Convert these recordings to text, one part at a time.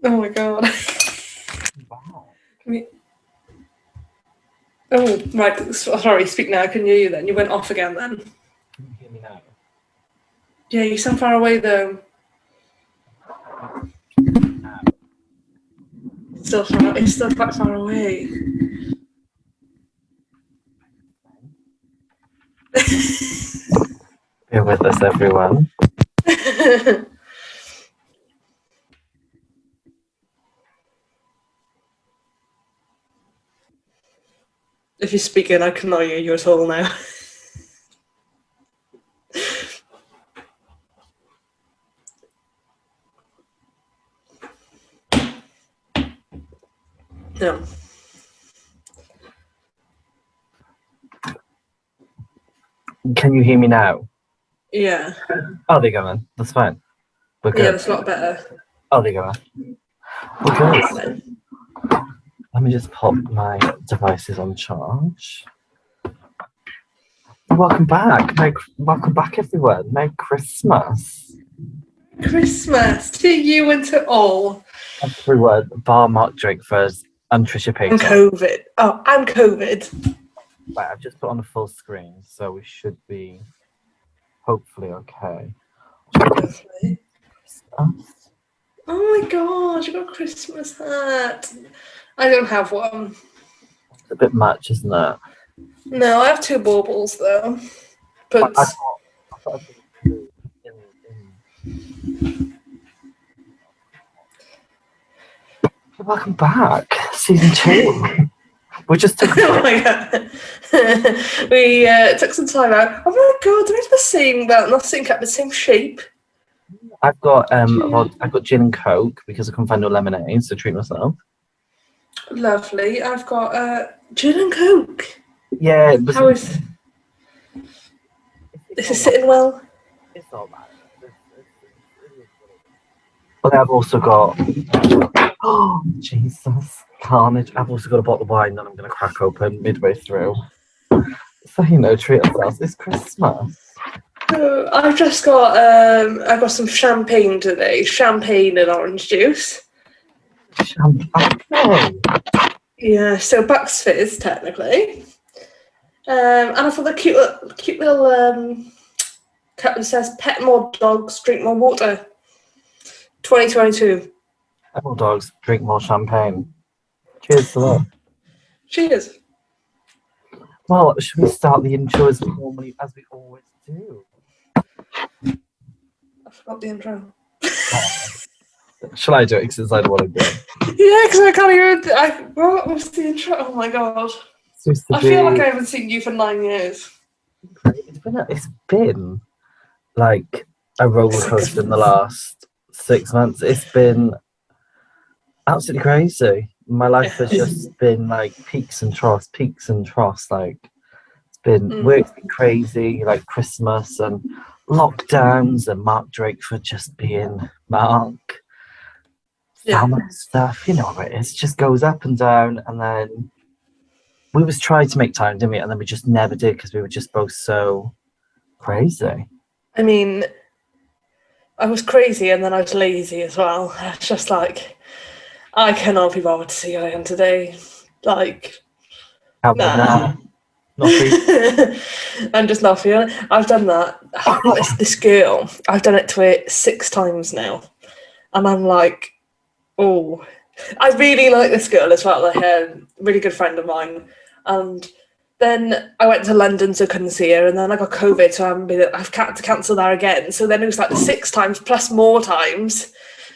Oh my god. Wow. Oh, right. Sorry, speak now. I couldn't hear you then. You went off again then. Can you hear me now? Yeah, you sound far away though. It's still quite far away. Bear with us, everyone. If you're speaking, I cannot hear you at all now. No. Can you hear me now? Yeah. Oh, there you go, man. That's fine. We're good. Yeah, that's a lot better. Oh, there you go, man. We're good. Let me just pop my devices on charge. Welcome back. Welcome back, everyone. Merry Christmas. Christmas to you and to all. Everyone, bar Mark Drakeford and Trisha Payton. And COVID. Oh, and COVID. Right, I've just put on a full screen, so we should be hopefully okay. Lovely. Oh my gosh, you got a Christmas hat. I don't have one. It's a bit much, isn't it? No, I have two baubles though. But I thought welcome back, season 2. We just took. Oh my god, we took some time out. Oh my god, they're the same. Well, not the same cup, but the same shape. I've got gin and coke because I couldn't find no lemonade, so treat myself. Lovely. I've got gin and coke. Yeah. How is this? Is sitting well? It's not bad. But I've also got. Oh Jesus, carnage! I've also got a bottle of wine that I'm going to crack open midway through. So treat ourselves. It's Christmas. I've just got I got some champagne today. Champagne and orange juice. Champagne. Yeah, so Bucks Fizz technically. And I've got the cute little cup that says "Pet more dogs, drink more water." 2022. Pet more dogs, drink more champagne. Cheers to that. Cheers. Well, should we start the intro as we always do? I forgot the intro. Shall I do it since I don't want to do it? Yeah, because I can't hear it. What was the intro? Oh my god. I feel like I haven't seen you for 9 years. It's been like a roller coaster in the last 6 months. It's been absolutely crazy. My life has just been like peaks and troughs. Like it's been work's been crazy, like Christmas and lockdowns and Mark Drakeford just being Mark. Family stuff, you know what it is. Just goes up and down, and then we was trying to make time, didn't we? And then we just never did because we were just both so crazy. I mean, I was crazy and then I was lazy as well. It's just like, I cannot be bothered to see who I am today. Like, nah. I'm just not feeling it. I've done that. This girl, I've done it to it 6 times now. And I'm like, oh, I really like this girl as well, like a really good friend of mine. And then I went to London, so I couldn't see her. And then I got COVID, so I've had to cancel that again. So then it was like the 6 times plus more times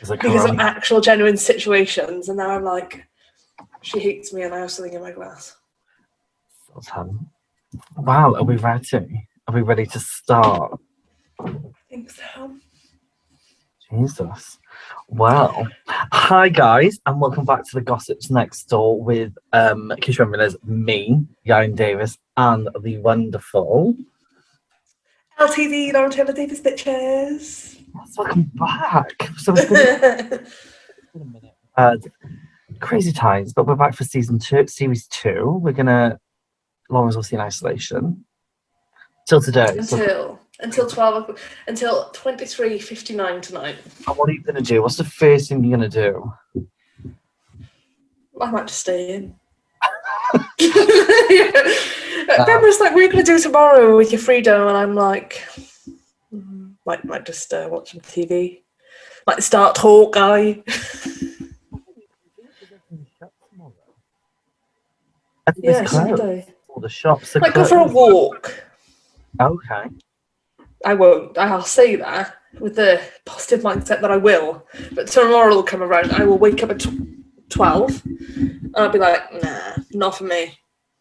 because of actual genuine situations. And now I'm like, she hates me and I have something in my glass. Wow, are we ready? Are we ready to start? I think so. Jesus. Well, hi guys, and welcome back to the Gossips Next Door with, in case you remember, there's me, Yaron Davis, and the wonderful LTD, Lauren Taylor Davis, bitches. Yes, welcome back. So it's been a minute. Crazy times, but we're back for series 2. We're gonna Lauren's obviously in isolation. Till today. Until 12 o'clock, until 23:59 tonight. And what are you going to do? What's the first thing you're going to do? I might just stay in. Ben was like, "We're going to do tomorrow with your freedom," and I'm like, might just watch some TV. Might start Hawkeye. I think it's closed. All the shops are might closed. go for a walk. Okay. I won't. I'll say that with the positive mindset that I will. But tomorrow will come around. I will wake up at 12 and I'll be like, nah, not for me.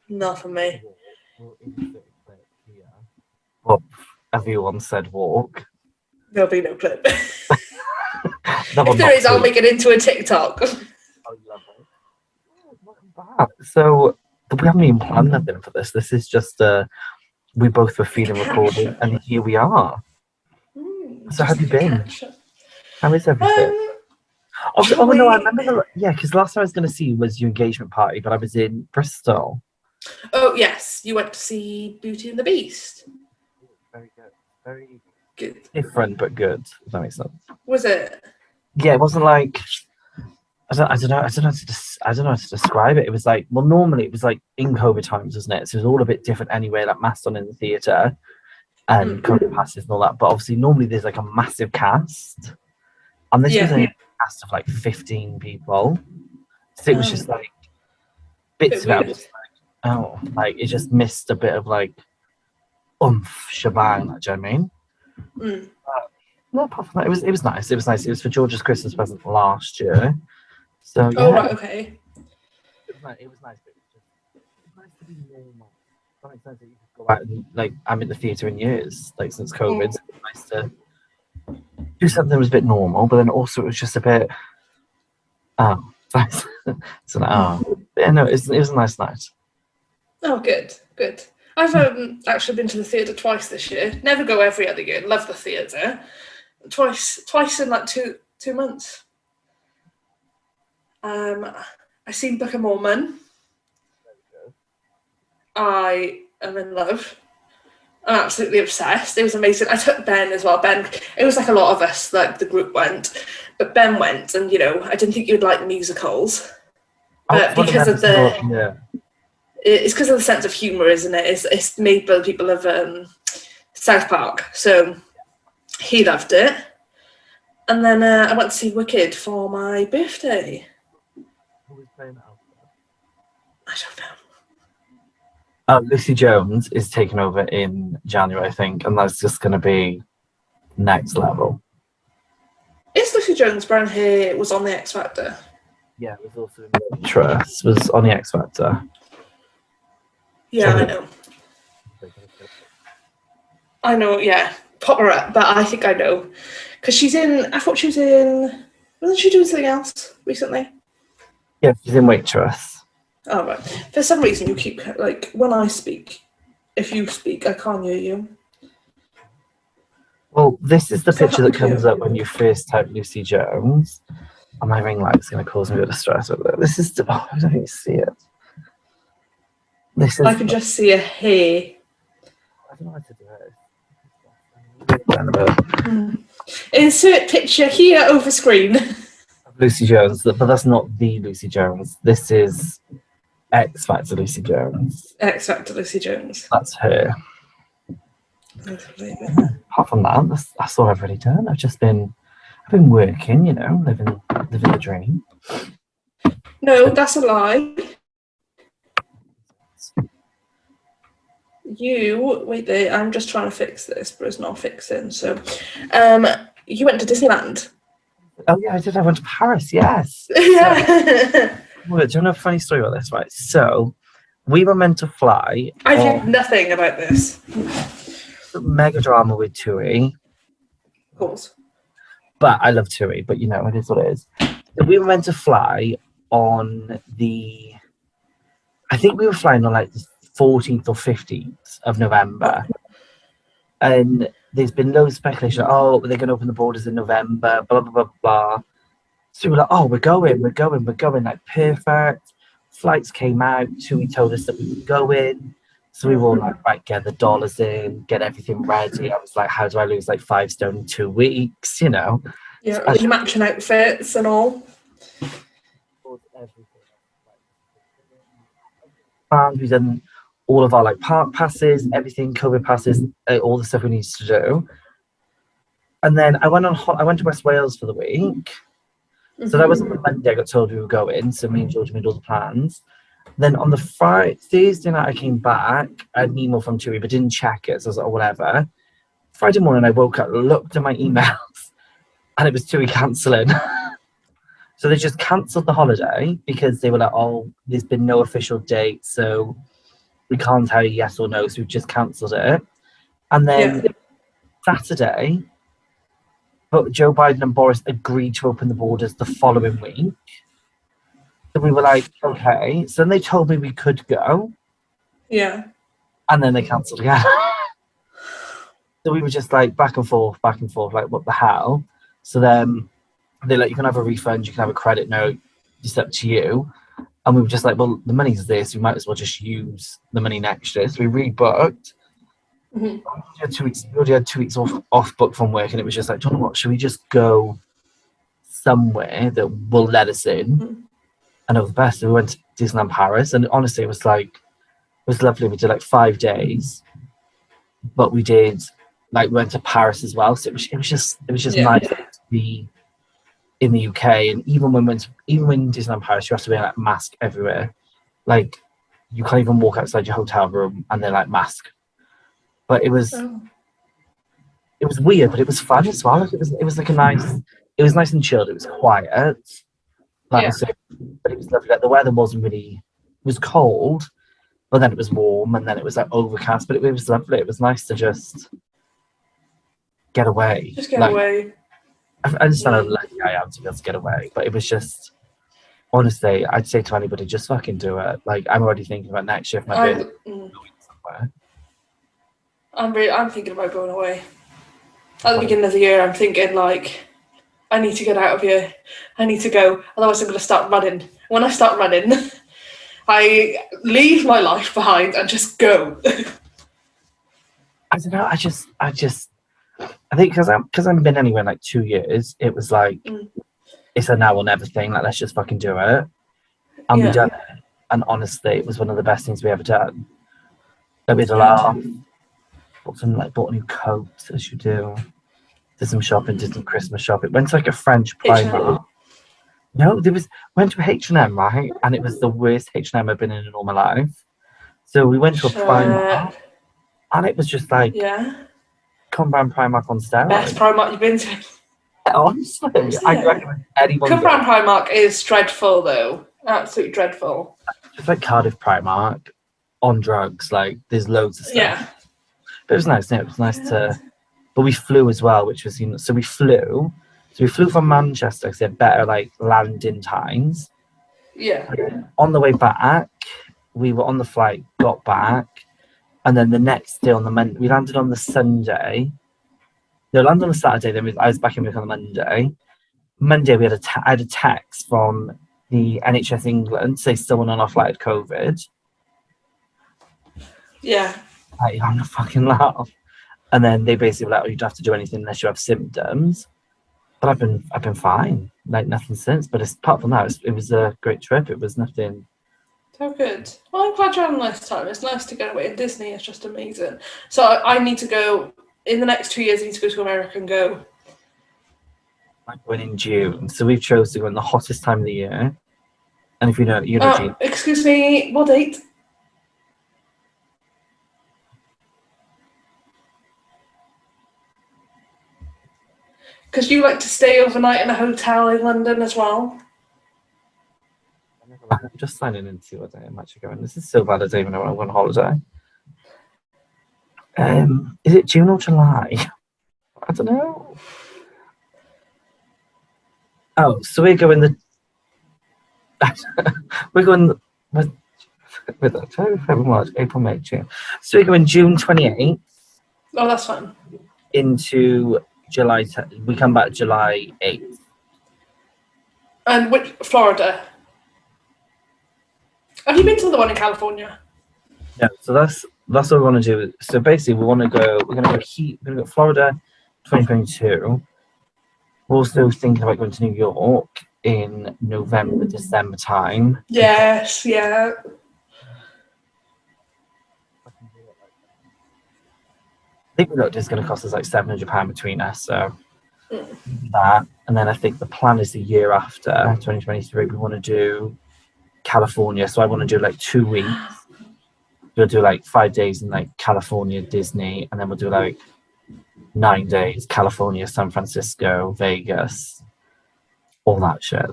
Not for me. Well, everyone said walk. There'll be no clip. If there is, I'll make it into a TikTok. I love it. Welcome back. So, we haven't even planned nothing for this. This is just we both were feeling recorded, and here we are. So, how have you been? How is everything? Oh no, I remember. Because last time I was going to see was your engagement party, but I was in Bristol. Oh yes, you went to see Beauty and the Beast. Very good. Very good. Different but good. If that makes sense. Was it? Yeah, it wasn't like I don't know how to describe it. It was like, well, normally it was like in COVID times, wasn't it? So it was all a bit different anyway, like masked on in the theatre and COVID passes and all that. But obviously, normally there's like a massive cast, and this was a cast of like 15 people. So it was just like bits of it. Was like it just missed a bit of like shebang. Do you know what I mean? No, apart from that, it was nice. It was nice. It was for George's Christmas present last year. So yeah. Oh right, okay. It was nice. It was nice to be normal. That makes sense that you could go out and like I'm in the theatre in years, like since COVID. So it was nice to do something that was a bit normal, but then also it was just a bit yeah, no, it was a nice night. Oh good. I've actually been to the theatre twice this year. Never go every other year. Love the theatre. Twice in like two months. I seen Book of Mormon. I am in love. I'm absolutely obsessed. It was amazing. I took Ben as well. Ben, it was like a lot of us, like the group went, but Ben went, and I didn't think you'd like musicals, but because of it's because of the sense of humour, isn't it? It's made by the people of South Park, so he loved it. And then I went to see Wicked for my birthday. Who was playing that? I don't know. Lucy Jones is taking over in January, I think, and that's just going to be next level. Is Lucy Jones brown hair was on the X Factor? Yeah, it was also in Taurus, was on the X Factor. Yeah, I know. I know, yeah. Pop her up, but I think I know. Because I thought she was in, wasn't she doing something else recently? Yeah, she's in Waitress. Oh, right. For some reason, you keep, like, when I speak, if you speak, I can't hear you. Well, this is the picture that comes up when you first type Lucy Jones. And my ring light's going to cause me a bit of stress over there. This is, I don't think you see it. I can just see a hair. I don't know how to do it. Insert picture here over screen. Lucy Jones, but that's not the Lucy Jones. This is X Factor Lucy Jones. X Factor Lucy Jones. That's her. Apart from that, that's all I've really done. I've been working, living the dream. No, that's a lie. Wait there, I'm just trying to fix this, but it's not fixing. So, you went to Disneyland. Oh yeah, I did. I went to Paris. Yes. Yeah. Do you know a funny story about this? Right. So, we were meant to fly. I've heard nothing about this. Mega drama with Tui. Of course. But I love Tui. But it is what it is. So we were meant to fly on I think we were flying on like the 14th or 15th of November. And there's been loads of speculation. Oh, they're going to open the borders in November, blah, blah, blah, blah. So we were like, oh, we're going. Like, perfect. Flights came out. Tui told us that we were going. So we were all like, right, get the dollars in, get everything ready. I was like, how do I lose like 5 stone in 2 weeks? You know, Yeah, with your matching outfits and all. And we've done all of our like park passes, everything, COVID passes, all the stuff we needed to do. And then I went to West Wales for the week. So that was on the Monday I got told we were going. So me and George made all the plans. Then on the Thursday night I came back, I had an email from TUI, but didn't check it. So I was like, oh, whatever. Friday morning I woke up, looked at my emails, and it was TUI cancelling. So they just cancelled the holiday because they were like, oh, there's been no official date, so we can't tell you yes or no, so we've just cancelled it. And then Saturday, but Joe Biden and Boris agreed to open the borders the following week. So we were like, okay. So then they told me we could go. Yeah. And then they cancelled again. So we were just like back and forth, like, what the hell? So then they're like, you can have a refund, you can have a credit note, it's up to you. And we were just like, well, the money's this, we might as well just use the money next year. So we rebooked. We already had 2 weeks off booked from work, and it was just like, do you know what, should we just go somewhere that will let us in? And it was the best. So we went to Disneyland Paris, and honestly, it was lovely. We did like 5 days, but we went to Paris as well. So it was just nice to be in the UK. And even when Disneyland Paris, you have to wear like a mask everywhere. Like you can't even walk outside your hotel room and they're like mask. But it was weird, but it was fun as well. Like, it was nice and chilled. It was quiet. But it was lovely. Like the weather it was cold, but then it was warm, and then it was like overcast. But it was lovely. It was nice to just get away. Just get away. I understand how lucky I am to be able to get away, but it was just, honestly, I'd say to anybody, just fucking do it. Like I'm already thinking about next year if my birthday going somewhere. I'm thinking about going away. At the beginning of the year, I'm thinking like, I need to get out of here. I need to go. Otherwise, I'm going to start running. When I start running, I leave my life behind and just go. I don't know. I think because I've been anywhere in like 2 years, it was like it's a now or never thing. Like let's just fucking do it, and we done it. And honestly, it was one of the best things we ever done. Like, we had a laugh. Bought a new coat, as you do. Did some shopping, did some Christmas shopping. Went to like a French Primark. No, went to H&M, right? And it was the worst H&M I've been in all my life. So we went to a Primark, and it was just like, Cumberland Primark on steroids. Best Primark you've been to. Honestly, I recommend anyone. Cumberland Primark is dreadful, though. Absolutely dreadful. It's like Cardiff Primark on drugs. Like there's loads of stuff. Yeah. But it was nice. It was nice to. But we flew as well, which was so we flew. So we flew from Manchester because they had better like landing times. Yeah. On the way back, we were on the flight, got back, and then the next day on the Monday, we landed on the Sunday. No, landed on the Saturday. Then I was back in work on the Monday. Monday, I had a text from the NHS England say someone on our flight had COVID. Yeah. I'm gonna fucking laugh. And then they basically were like, oh, you don't have to do anything unless you have symptoms. But I've been fine, like nothing since. But apart from that, it was a great trip. It was nothing. So good. Well, I'm glad you had a nice time. It's nice to get away. And Disney is just amazing. So I need to go in the next 2 years. I need to go to America and go. I'm going in June, so we've chosen to go in the hottest time of the year. And if you know, June. Excuse me, what date? Because you like to stay overnight in a hotel in London as well. I'm just signing in to see what day I'm actually going. This is so bad I don't even know when I'm going on holiday. Is it June or July? I don't know. Oh, so we're going with October, February, March, April, May, June. So we're going June 28th. Oh, that's fun. Into July. We come back July 8th. And which Florida? Have you been to the one in California? No, so that's what we want to do. So basically, we're going to go Florida 2022. We're also thinking about going to New York in November, December time. Yes, yeah. I think we looked, it's going to cost us like £700 between us, so that. And then I think the plan is the year after 2023, we want to do California. So I want to do like 2 weeks. We'll do like 5 days in like California, Disney, and then we'll do like 9 days California, San Francisco, Vegas, all that shit.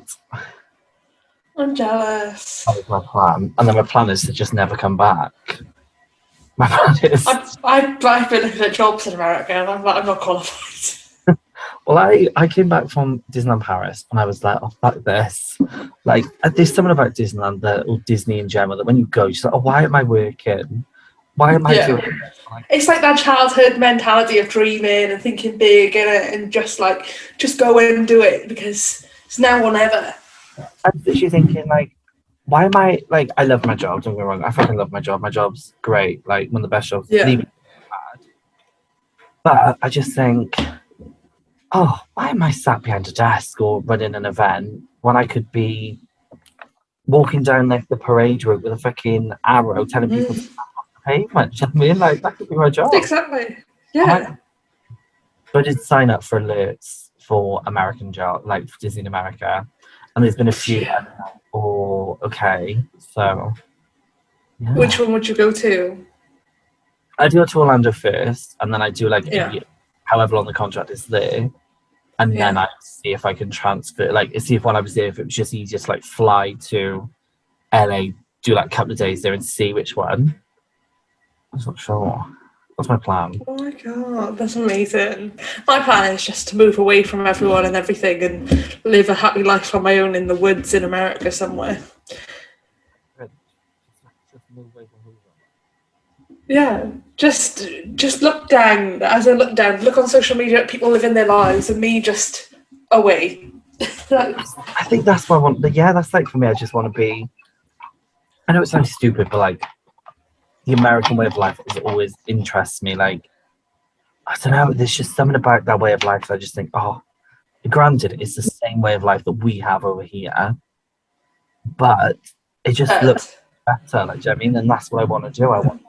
I'm jealous. That was my plan. And then my plan is to just never come back. My plan is. I've been looking at jobs in America and I'm like, I'm not qualified. Well, I came back from Disneyland Paris and I was like, oh, fuck this. Like, there's something about Disneyland or Disney in general that when you go, you're just like, oh, why am I working? Why am I doing this? Like, it's like that childhood mentality of dreaming and thinking big and just go and do it because it's now or never. I'm literally thinking, like, why am I, like, I love my job, don't get me wrong. I fucking love my job. My job's great. Like, one of the best jobs. Yeah. But I just think, oh, why am I sat behind a desk or running an event when I could be walking down like the parade route with a fucking arrow telling people to stand off the pavement? Do you know what I mean? Like, that could be my job. Exactly. Yeah. So I did sign up for alerts for American job, like for Disney in America. And there's been a few okay. So yeah. Which one would you go to? I do go to Orlando first, and then I do like however long the contract is there. And then I see if I can transfer, like, see if while I was there, if it was just easier to like fly to LA, do like a couple of days there and see which one. I'm not sure. That's my plan. Oh my god, that's amazing. My plan is just to move away from everyone and everything and live a happy life on my own in the woods in America somewhere. Yeah, just look down. As I look down, look on social media at people living their lives and me just away. I think that's what I want. Yeah, that's like for me. I just want to be. I know it sounds stupid, but like the American way of life always interests me. Like, I don't know. There's just something about that way of life that I just think, oh, granted, it's the same way of life that we have over here, but it just looks better. Like, do you know what I mean? And that's what I want to do. I want.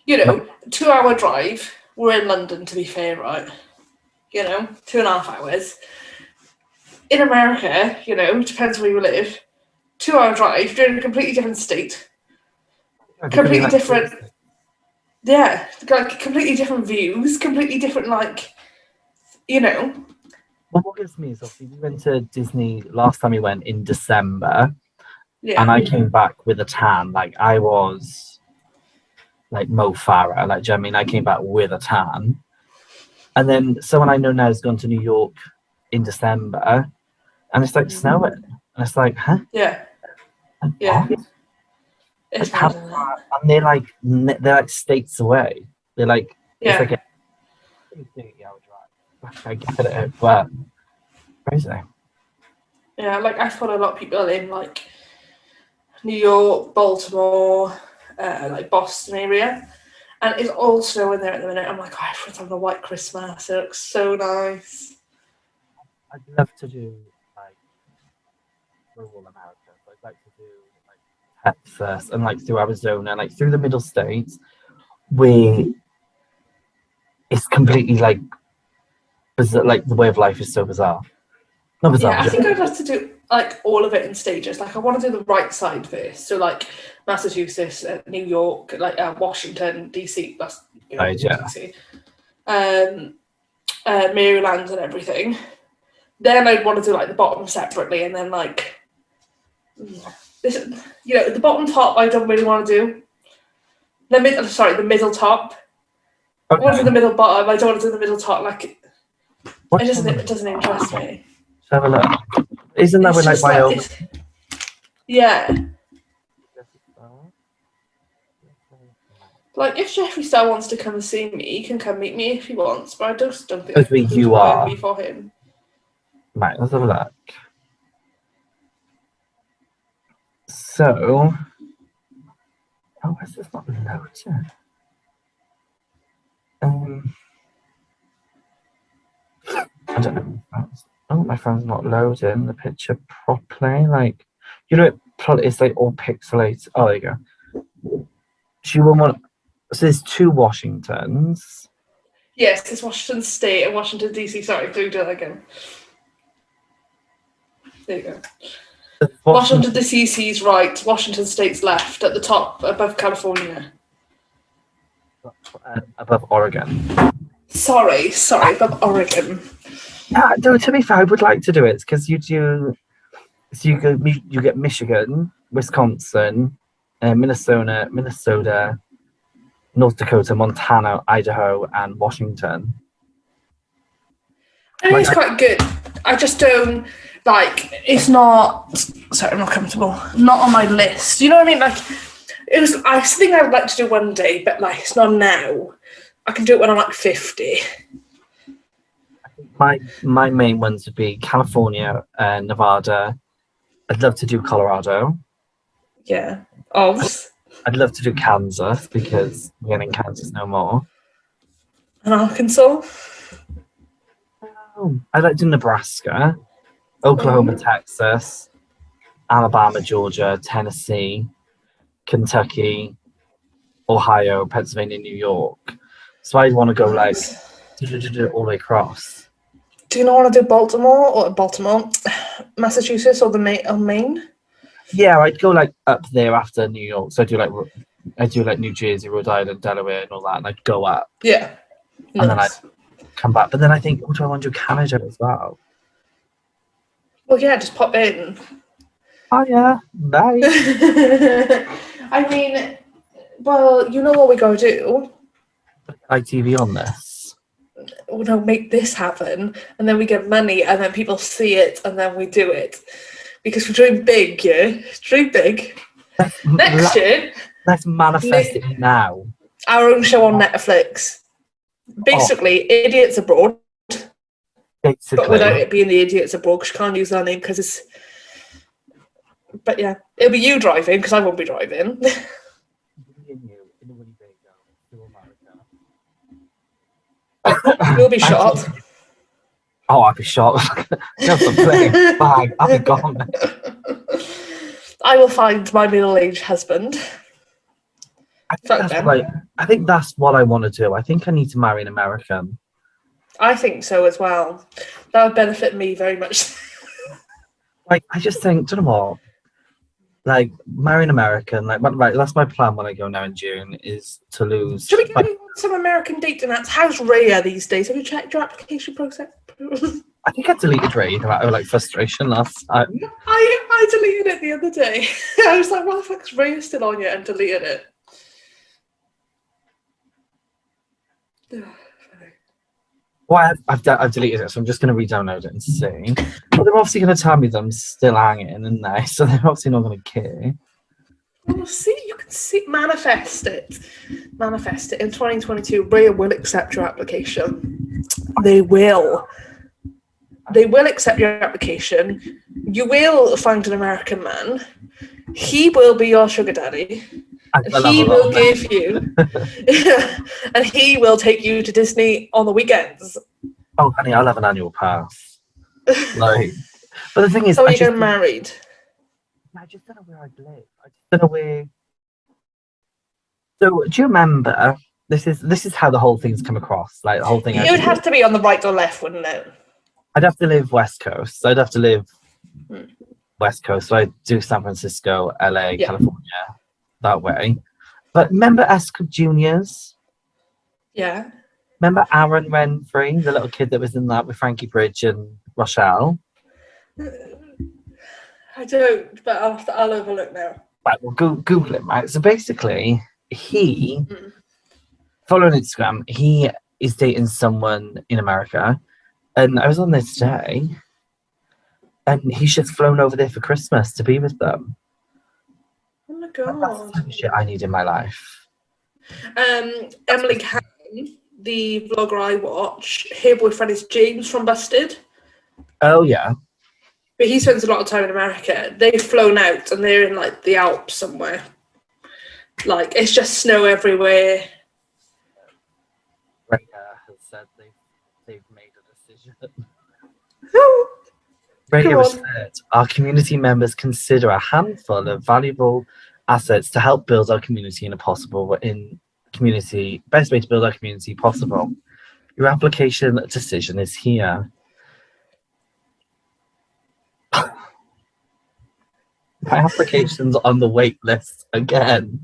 2-hour drive. We're in London, to be fair, right? 2.5 hours. In America, depends where you live. 2-hour drive, you're in a completely different state. Completely different. Yeah, like completely different views, completely different, like, Well, what gets me is obviously we went to Disney last time we went in December, and I came back with a tan. Like, I was like Mo Farah, like, do you know what I mean? I came back with a tan. And then someone I know now has gone to New York in December, and it's like snowing. And it's like, huh? Yeah. Like, yeah. what? It's and they're like states away. They're like, it's like a 30-hour drive. I get it, but crazy. Yeah, like I follow a lot of people in like New York, Baltimore, like Boston area, and it's all snowing there at the minute. I'm like, oh, everyone's having a white Christmas. It looks so nice. I'd love to do like rural America. So I'd like to do like Texas and like through Arizona, like through the middle states, where it's completely like bizarre, like the way of life is so bizarre. Not bizarre. Yeah, I think I'd like to do like all of it in stages. Like I want to do the right side first. So like Massachusetts, New York, like Washington, DC. That's DC. Maryland and everything. Then I'd want to do like the bottom separately, and then like this, the bottom top I don't really want to do. The middle top. Okay. I want to do the middle bottom. I don't want to do the middle top. Like it doesn't interest me. Have a look. Isn't that with like Wyoming? Yeah. Like if Jeffree Star wants to come and see me, he can come meet me if he wants, but I just don't think it's you are me for him. Right, let's have a look. So Oh, is this not loaded? I don't know. Oh, my phone's not loading the picture properly. Like, you know, it's like all pixelated. Oh, there you go. She will want. So there's two Washingtons. Yes, it's Washington State and Washington DC. Sorry, do that again. There you go. Washington DC's right, Washington State's left, at the top, above California. Above Oregon. Sorry, above Oregon. Yeah, no, to be fair, I would like to do it because you do. So you get Michigan, Wisconsin, Minnesota, North Dakota, Montana, Idaho, and Washington. I think it's quite good. I just don't like. It's not. Sorry, I'm not comfortable. Not on my list. You know what I mean? Like, it was. I think I would like to do one day, but like, it's not now. I can do it when I'm like 50. My main ones would be California, Nevada. I'd love to do Colorado. Yeah. Oh. I'd love to do Kansas because we're getting Kansas no more. And Arkansas. Oh, I'd like to do Nebraska, Oklahoma, Texas, Alabama, Georgia, Tennessee, Kentucky, Ohio, Pennsylvania, New York. So I'd want to go like all the way across. Do you not want to do Baltimore, Massachusetts, or Maine? Yeah, I'd go like up there after New York. So I do like New Jersey, Rhode Island, Delaware, and all that, and I'd go up. Yeah. And then I'd come back. But then I think, do I want to do Canada as well? Well, yeah, just pop in. Oh yeah, nice. I mean, well, you know what we gotta do? ITV on this. We don't make this happen, and then we get money, and then people see it, and then we do it. Because we're dream big, yeah? Dream big. Next year... Let's manifest it now. Our own show on Netflix. Basically, Idiots Abroad. Basically. But without it being the Idiots Abroad, because you can't use that name because it's... But yeah, it'll be you driving, because I won't be driving. You'll be shot. Oh, I'll be shot. Just a plane. Bang, I'll be gone. I will find my middle-aged husband. I think that's what I want to do. I think I need to marry an American. I think so as well. That would benefit me very much. Like, I just think, do you know what? Like, marry an American. Like, right, that's my plan when I go now in June, is to lose. Should we get some American dating apps? How's Raya these days? Have you checked your application process? I think I deleted Ray out of like frustration last time. I deleted it the other day. I was like, "What the fuck's Ray still on yet?" And deleted it. Well, I've deleted it, so I'm just going to re-download it and see. But they're obviously going to tell me that I'm still hanging, aren't they? So they're obviously not going to care. Well, see, you can see, manifest it. Manifest it. In 2022, Raya will accept your application. They will. They will accept your application. You will find an American man. He will be your sugar daddy. He will give you, and he will take you to Disney on the weekends. Oh, honey, I'll have an annual pass. Like, but the thing is, so are you getting married? I just don't know where I'd live. I just don't know where. So, do you remember? This is how the whole thing's come across. Like the whole thing. It would have to be on the right or left, wouldn't it? I'd have to live West Coast. I'd have to live West Coast. So I'd do San Francisco, LA, California, that way. But remember Esco Juniors? Yeah. Remember Aaron Renfrey, the little kid that was in that with Frankie Bridge and Rochelle? I don't, but I'll have a look now. Right, well, Google it, right? So basically, he, following Instagram, he is dating someone in America. And I was on there today, and he's just flown over there for Christmas to be with them. Oh my god! That's the type of shit I need in my life. Emily Cannon, the vlogger I watch, her boyfriend is James from Busted. Oh yeah. But he spends a lot of time in America. They've flown out, and they're in like the Alps somewhere. Like, it's just snow everywhere. Raya has said they've made a decision. Raya Go has on. said, our community members consider a handful of valuable assets to help build our community best way to build our community possible. Your application decision is here. My application's on the wait list again.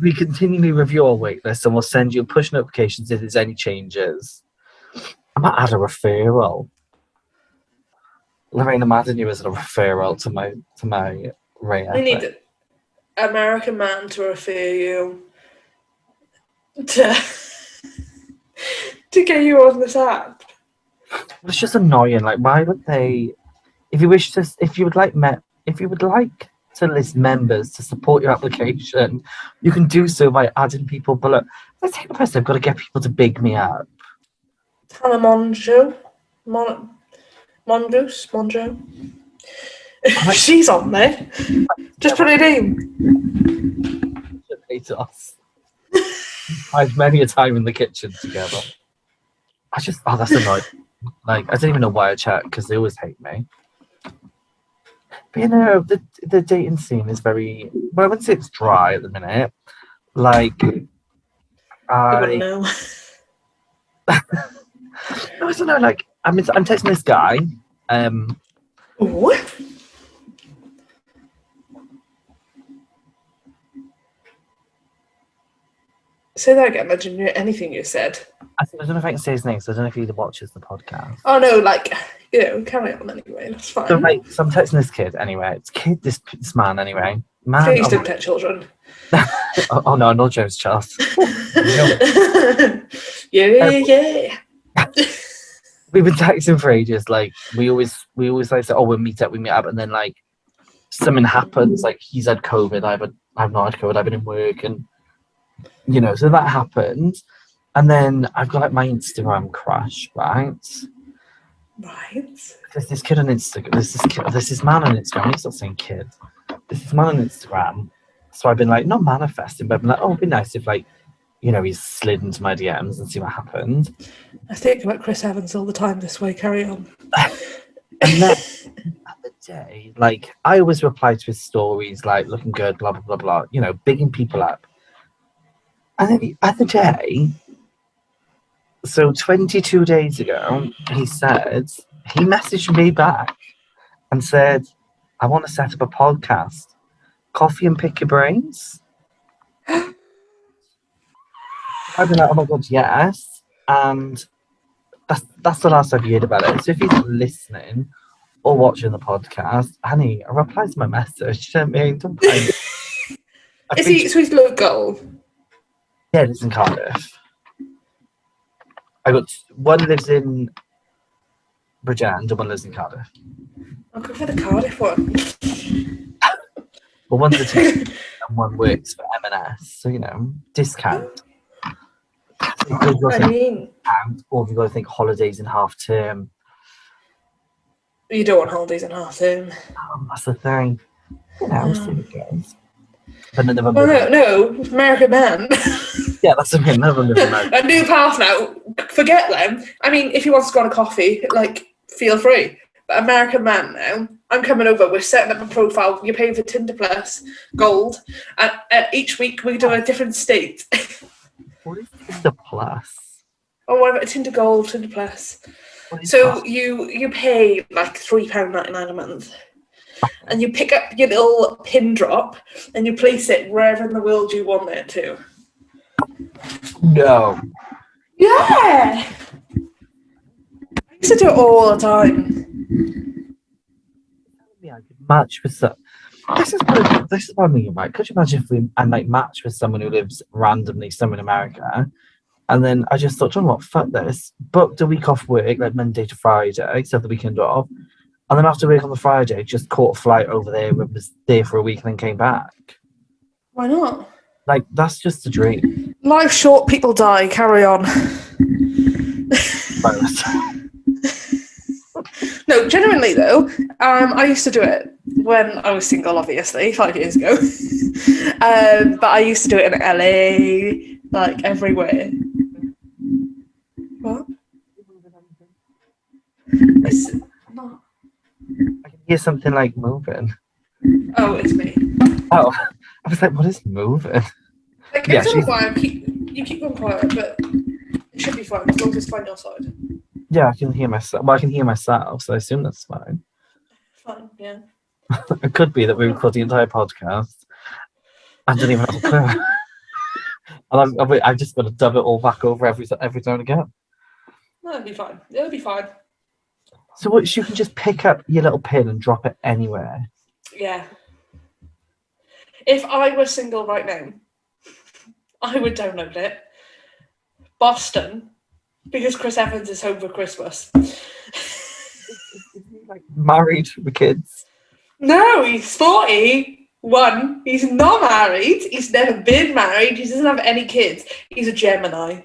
We continually review our wait list and we'll send you push notifications if there's any changes. I might add a referral. Lorraine, I'm adding you as a referral to my Raya. We need an American man to refer you to get you on this app. It's just annoying. Like, why would they? If you would like to list members to support your application, you can do so by adding people below. Let's take the person. I've got to get people to big me up. Hannah Monjo. Monjo. She's on there. Just put her name. Hate us. I've many a time in the kitchen together. That's annoying. Like, I don't even know why I chat because they always hate me. But you know, the dating scene is very, well, I wouldn't say it's dry at the minute. Like, I wouldn't know. I don't know. Like, I'm texting this guy. What? Say that again. I didn't hear anything you said. I don't know if I can say his name, so I don't know if he watches the podcast. Oh no, like, you know, carry on anyway. That's fine. So I'm texting this kid anyway. This man anyway. Man, Please don't take children. oh no, not James Charles. Yeah. We've been texting for ages. Like, we always like say, oh, we meet up, and then like something happens. Like, he's had COVID. I've not had COVID. I've been in work, and you know, so that happened. And then I've got like my Instagram crush, right? Right. There's this kid on Instagram. There's this man on Instagram. He's not saying kid. There's this man on Instagram. So I've been like, not manifesting, but I've been like, oh, it'd be nice if, like, you know, he's slid into my DMs and see what happened. I think about Chris Evans all the time this way. Carry on. And then at the day, like, I always reply to his stories, like, looking good, blah, blah, blah, blah, you know, bigging people up. And then the other day, so 22 days ago, he messaged me back and said, I want to set up a podcast. Coffee and pick your brains. I've been like, oh my God, yes. And that's the last I've heard about it. So if he's listening or watching the podcast, honey, reply to my message. You know what I mean? Don't blame me. So he's local? Yeah, he lives in Cardiff. I got one lives in Bridgend and one lives in Cardiff. I'll go for the Cardiff one. But one's a teacher and one works for M&S, so you know, discount. I mean, or have you got to think holidays in half term? you don't want holidays in half term. That's the thing. You know, see what it goes. But none of them. Well, no, American man. Yeah, that's the thing. None of them live in America. A new path now. Forget them. I mean, if he wants to go on a coffee, like, feel free. But American man now, I'm coming over. We're setting up a profile. You're paying for Tinder Plus Gold, and each week we do a different state. What is Tinder Plus? Oh, what about Tinder Gold, Tinder Plus? So you pay like £3.99 a month, and you pick up your little pin drop and you place it wherever in the world you want it to. No. Yeah. I used to do it all the time. I could match with some. This is what I mean, right? Could you imagine if I like match with someone who lives randomly somewhere in America, and then I just thought, you know what, fuck this. Booked a week off work, like Monday to Friday, except the weekend off, and then after work on the Friday, just caught a flight over there, was there for a week, and then came back. Why not? Like, that's just a dream. Life's short, people die. Carry on. Bonus. No, genuinely though, I used to do it. when I was single, obviously, 5 years ago. But I used to do it in LA, like everywhere. What? It's not. I can hear something like moving. Oh, it's me. Oh, I was like, what is moving? Like, Yeah, every she's- time you keep going quiet, but it should be fine as long as it's fine your side. Yeah, I can hear myself. Well, I can hear myself, so I assume that's fine. Fine, yeah. It could be that we record the entire podcast. I don't even have a clue. And I've just got to dub it all back over every time and again. No, it'll be fine. It'll be fine. So what, you can just pick up your little pin and drop it anywhere. Yeah. If I were single right now, I would download it. Boston, because Chris Evans is home for Christmas. Like married with kids. No, he's 41. He's not married. He's never been married. He doesn't have any kids. He's a Gemini.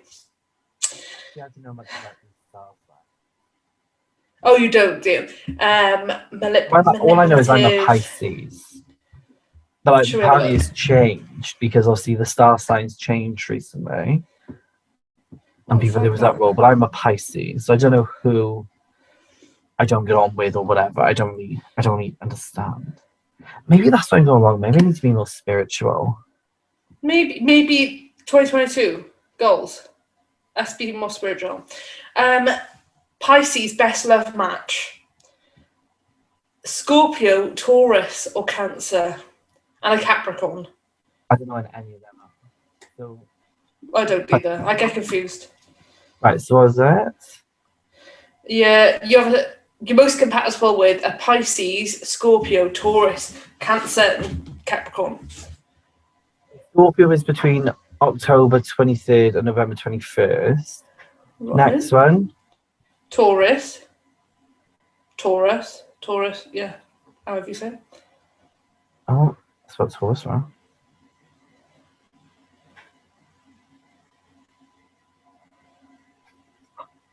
Yeah, I don't know much about this stuff. Oh, you don't, do you? All I know is I'm a Pisces. But like, Should we have a apparently look? it's changed because obviously the star signs changed recently. And people, there was that role, but I'm a Pisces, so I don't know who I don't get on with or whatever. I don't really understand. Maybe that's what I'm going wrong. Maybe I need to be more spiritual. Maybe 2022 goals. Let's be more spiritual. Pisces, best love match. Scorpio, Taurus, or Cancer, and a Capricorn. I don't know when any of them are. So, I don't either. I get confused. right, so what was that? Yeah, you're most compatible with a Pisces, Scorpio, Taurus, Cancer, and Capricorn. Scorpio is between October 23rd and November 21st. Right. Next one. Taurus, yeah. However you say it. Oh, that's what Taurus, right?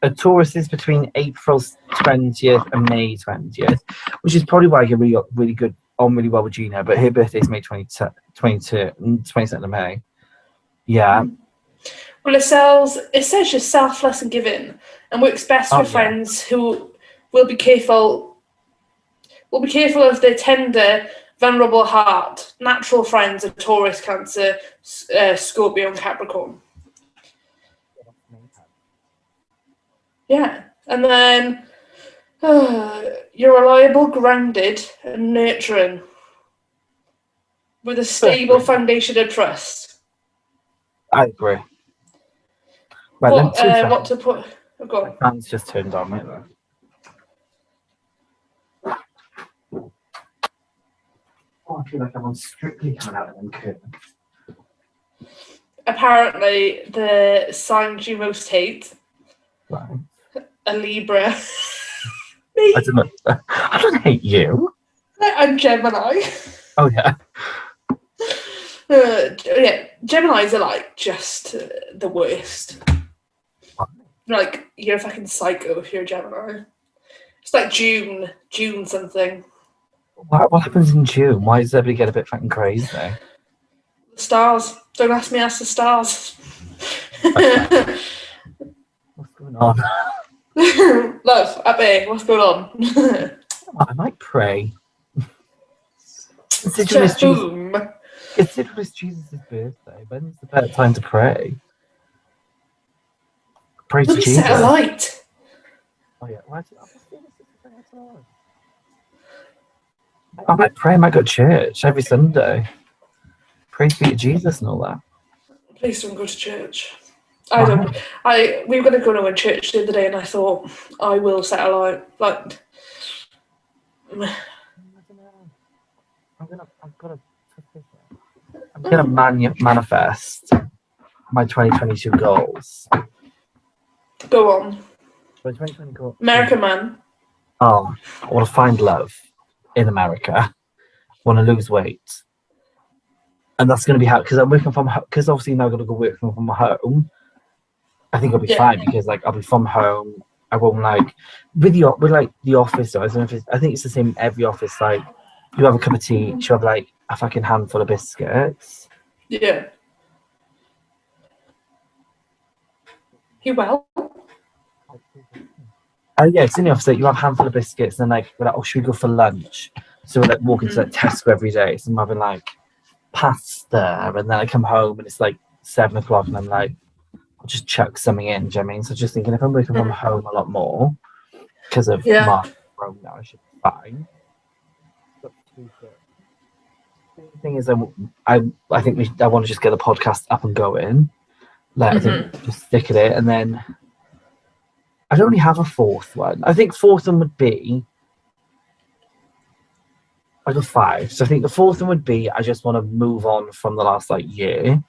A Taurus is between April 20th and May 20th, which is probably why I get really good on really well with Gina, but her birthday is May 22nd of May. Yeah. Well, it says you're selfless and giving, and works best with friends who will be careful of their tender, vulnerable heart. Natural friends are Taurus, Cancer, Scorpio, and Capricorn. Yeah, and then you're reliable, grounded, and nurturing, with a stable foundation of trust. I agree. Right, What to put? Oh, go on. My fan's just turned on, right? Oh, I feel like I'm on Strictly coming out of them curtains. Apparently, the signs you most hate, Right. a Libra. I don't know. I don't hate you. I'm Gemini. Oh, yeah. Yeah, Geminis are like just the worst. Like, you're a fucking psycho if you're a Gemini. It's like June something. What happens in June? Why does everybody get a bit fucking crazy? The stars. Don't ask me, ask the stars. What's going on? Love, Abby, what's going on? I might pray. Just boom. Consider it's Jesus' birthday. When's the better time to pray? Pray to Let me Jesus. set a light. Oh yeah. I might pray. I might go to church every Sunday. Praise be to Jesus and all that. Please don't go to church. We were going to go to a church the other day, and I thought I will set a light. Like, I'm gonna manifest my 2022 goals. go on, My 2020 goals. American man. Oh, I want to find love in America. I want to lose weight, and that's going to be how, because I'm working from home. Because obviously now I'm going to go work from home. I think I'll be fine because like I'll be from home. I won't like with the office. Though, I don't know if I think it's the same in every office. Like you have a cup of tea, she'll have like a fucking handful of biscuits. Yeah. You well? Oh yeah, it's in the office. Like, you have a handful of biscuits, and then like we're like, oh, should we go for lunch? So we're like walking to like Tesco every day. So I'm having like pasta, and then I come home and it's like 7 o'clock, and I'm like, I'll just chuck something in. Do you know what I mean? So just thinking, if I'm working from home a lot more because of Yeah. my role now, I should be fine. But the thing is, I think I want to just get the podcast up and going. Like I think just stick at it, and then I don't really have a fourth one. I think fourth one would be I got five. So I think the fourth one would be I just want to move on from the last like year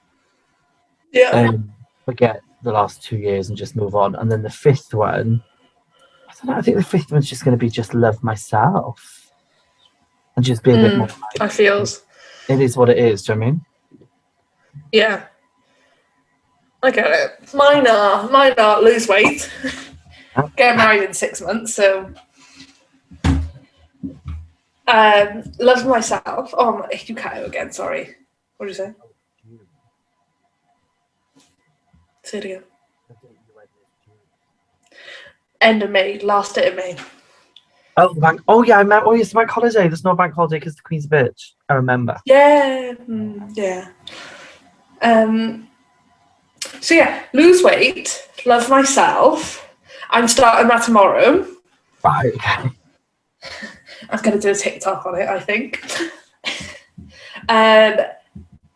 Yeah. and forget the last 2 years and just move on. And then the fifth one, I don't know. I think the fifth one's just going to be just love myself and just be a bit more. I feels. It is what it is. Do you know what I mean? Yeah. I get it. Mine are lose weight. Get married in 6 months, so love myself. Oh, you cut out again. Sorry. What did you say? Say it again. End of May, last day of May. Oh, oh yeah, I remember. Oh, it's bank holiday. There's no bank holiday because the Queen's a bitch. I remember. Yeah, yeah. So yeah, lose weight, love myself. I'm starting that tomorrow. Right. Okay. I'm going to do a TikTok on it, I think.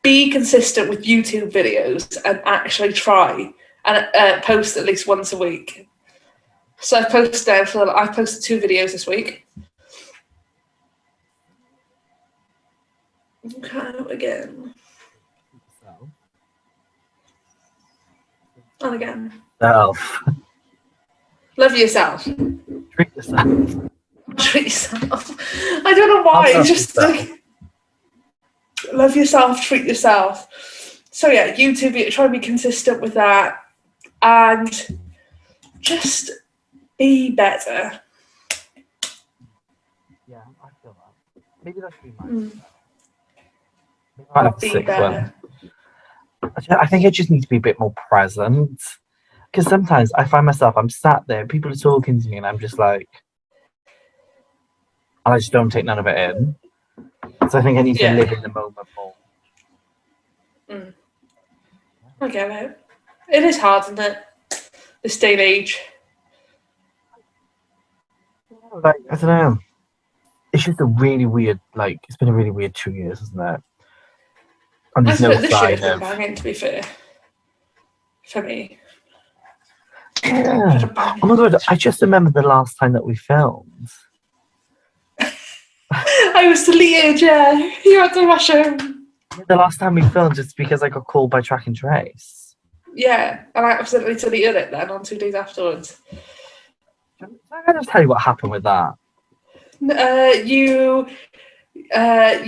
Be consistent with YouTube videos and actually try and post at least once a week. So I've posted 2 videos this week. Okay, again. And again. Self. Love yourself. Treat yourself. Treat yourself. I don't know why. It's just like love yourself, treat yourself. So yeah, YouTube, try and be consistent with that and just be better. Yeah, I feel that. Maybe that should be mine. Be better. I think I just need to be a bit more present. Because sometimes I find myself, I'm sat there, people are talking to me, and I'm just like, I just don't take none of it in. So I think I need to live in the moment more. I get it. It is hard, isn't it? This day and age. Like, I don't know. It's just a really weird, like, it's been a really weird 2 years, isn't it? And there's no this sign year's been of... banging, to be fair. For me. Yeah. Oh my god, I just remember the last time that we filmed. I was deleted, yeah. You had to rush home. The last time we filmed just because I got called by Track and Trace. Yeah, and I absolutely deleted it then on 2 days afterwards. Can I just tell you what happened with that? You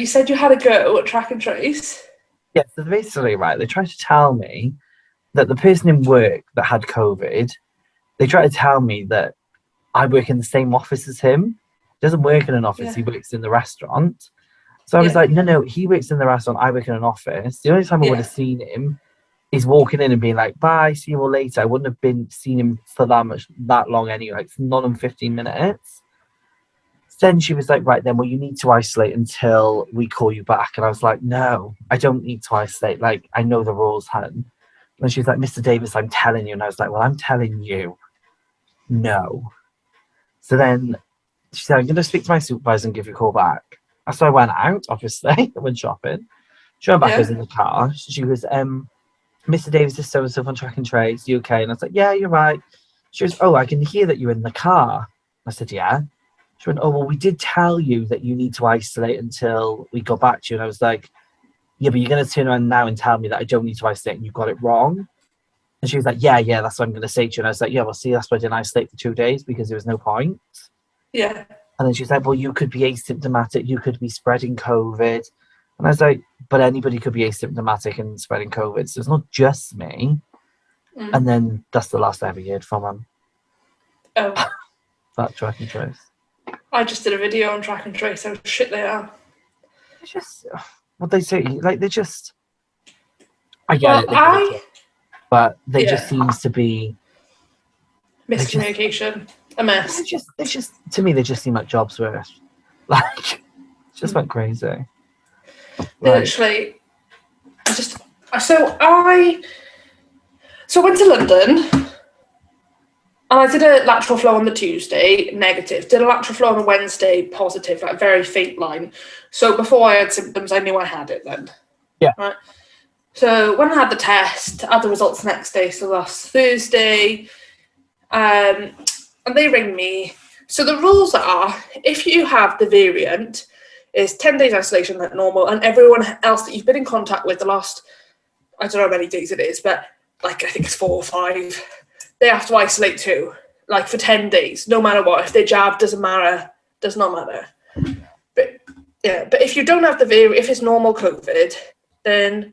said you had a go at Track and Trace. Yeah, so basically, right, they tried to tell me that the person in work that had COVID, they tried to tell me that I work in the same office as him. He doesn't work in an office, he works in the restaurant. So I was like, no, he works in the restaurant, I work in an office. The only time I would have seen him is walking in and being like, bye, see you all later. I wouldn't have seen him for that long anyway, like not on 15 minutes. Then she was like, right then, well, you need to isolate until we call you back. And I was like, no, I don't need to isolate. Like, I know the rules, hun. And she's like, Mr. Davis, I'm telling you. And I was like, well, I'm telling you, no. So then she said, I'm going to speak to my supervisor and give you a call back. So I went out, obviously. I went shopping. She went back, I was in the car. She was, Mr. Davis is so-and-so on Track and Trace. You okay? And I was like, yeah, you're right. She was, oh, I can hear that you're in the car. I said, yeah. She went, oh, well, we did tell you that you need to isolate until we go back to you. And I was like, yeah, but you're going to turn around now and tell me that I don't need to isolate and you got it wrong. And she was like, yeah, that's what I'm going to say to you. And I was like, yeah, well, see, that's why I didn't isolate for 2 days because there was no point. Yeah. And then she's like, well, you could be asymptomatic. You could be spreading COVID. And I was like, but anybody could be asymptomatic and spreading COVID. So it's not just me. And then that's the last I ever heard from him. Oh. That Track and Trace. I just did a video on Track and Trace, how shit they are. It's just what they say. Like they just. I get it, but they just seems to be miscommunication, a mess. They just to me they just seem like jobs worth. Like it just went crazy. Literally, I went to London and I did a lateral flow on the Tuesday, negative. Did a lateral flow on the Wednesday, positive, like very faint line. So before I had symptoms, I knew I had it then. Yeah. Right. So when I had the test, I had the results the next day, so last Thursday, and they ring me. So the rules are, if you have the variant, is 10 days isolation like normal, and everyone else that you've been in contact with the last, I don't know how many days it is, but like I think it's 4 or 5, they have to isolate too, like for 10 days, no matter what. If they're jabbed, does not matter. But if you don't have the variant, if it's normal COVID, then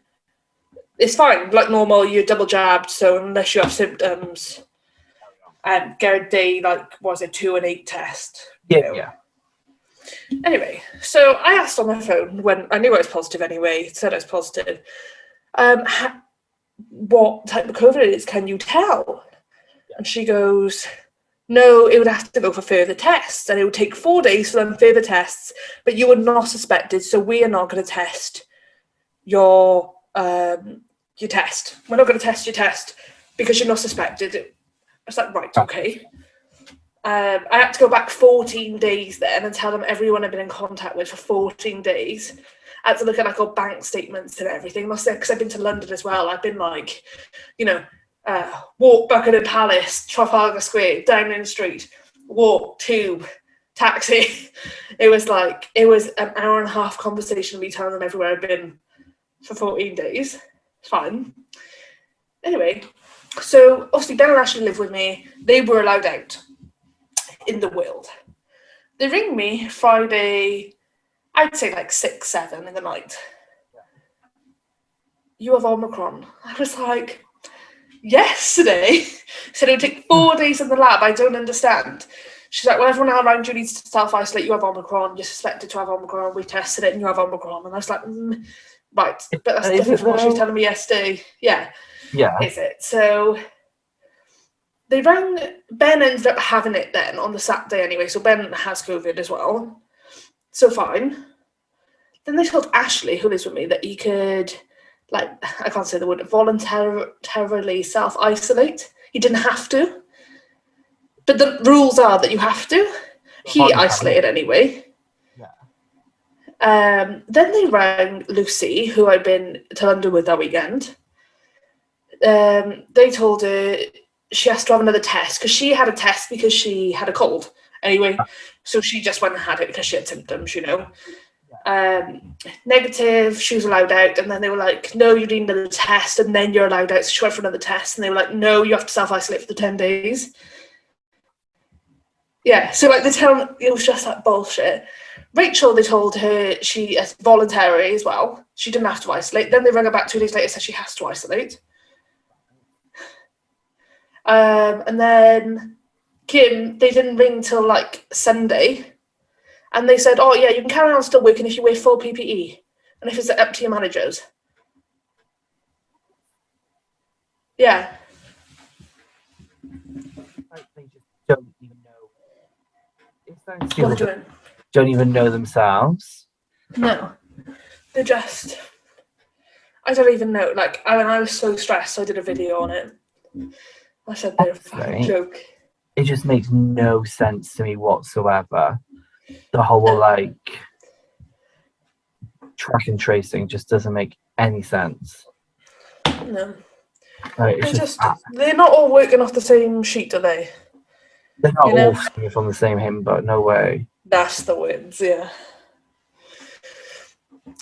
it's fine, like normal, you're double jabbed, so unless you have symptoms, get a day, like, 2 and 8 test. Yeah. Anyway, so I asked on my phone when I knew I was positive anyway, said I was positive, what type of COVID it is, can you tell? And she goes, no, it would have to go for further tests, and it would take 4 days for them further tests, but you were not suspected, so we are not going to test your test. We're not going to test your test because you're not suspected. I was like, right, okay. I had to go back 14 days then and tell them everyone I've been in contact with for 14 days. I had to look at like all bank statements and everything. Because I've been to London as well. I've been like, walk Buckingham Palace, Trafalgar Square, Downing Street, walk, tube, taxi. It was an hour and a half conversation with me telling them everywhere I've been for 14 days. It's fine. Anyway, so obviously Ben and Ashley live with me. They were allowed out in the world. They ring me Friday, I'd say like 6, 7 in the night. You have Omicron. I was like, yesterday. Said it would take 4 days in the lab. I don't understand. She's like, well, everyone around you needs to self-isolate. You have Omicron. You're suspected to have Omicron. We tested it and you have Omicron. And I was like, right. But that's different from what she was telling me yesterday. Yeah. Is it? So they rang, Ben ended up having it then on the Saturday anyway, so Ben has COVID as well. So fine. Then they told Ashley, who lives with me, that he could, I can't say the word, voluntarily self-isolate. He didn't have to. But the rules are that you have to. He isolated anyway. Yeah. Then they rang Lucy, who I'd been to London with that weekend. They told her she has to have another test because she had a test because she had a cold anyway. So she just went and had it because she had symptoms, Negative, she was allowed out, and then they were like, no, you need another test, and then you're allowed out. So she went for another test, and they were like, no, you have to self-isolate for the 10 days. Yeah, so it was just that bullshit. Rachel, they told her she is voluntary as well. She didn't have to isolate. Then they rang her back 2 days later, said she has to isolate. And then Kim, they didn't ring till Sunday, and they said, oh yeah, you can carry on still working if you wear full PPE and if it's up to your managers. Yeah. They just don't even know. It's What they're doing. Don't even know themselves. No. They're just, I don't even know. I was so stressed, so I did a video on it. I said they're a fucking joke. It just makes no sense to me whatsoever. The whole track and tracing just doesn't make any sense. No. They're not all working off the same sheet, are they? They're not all singing from the same hymn, but no way. That's the words, yeah.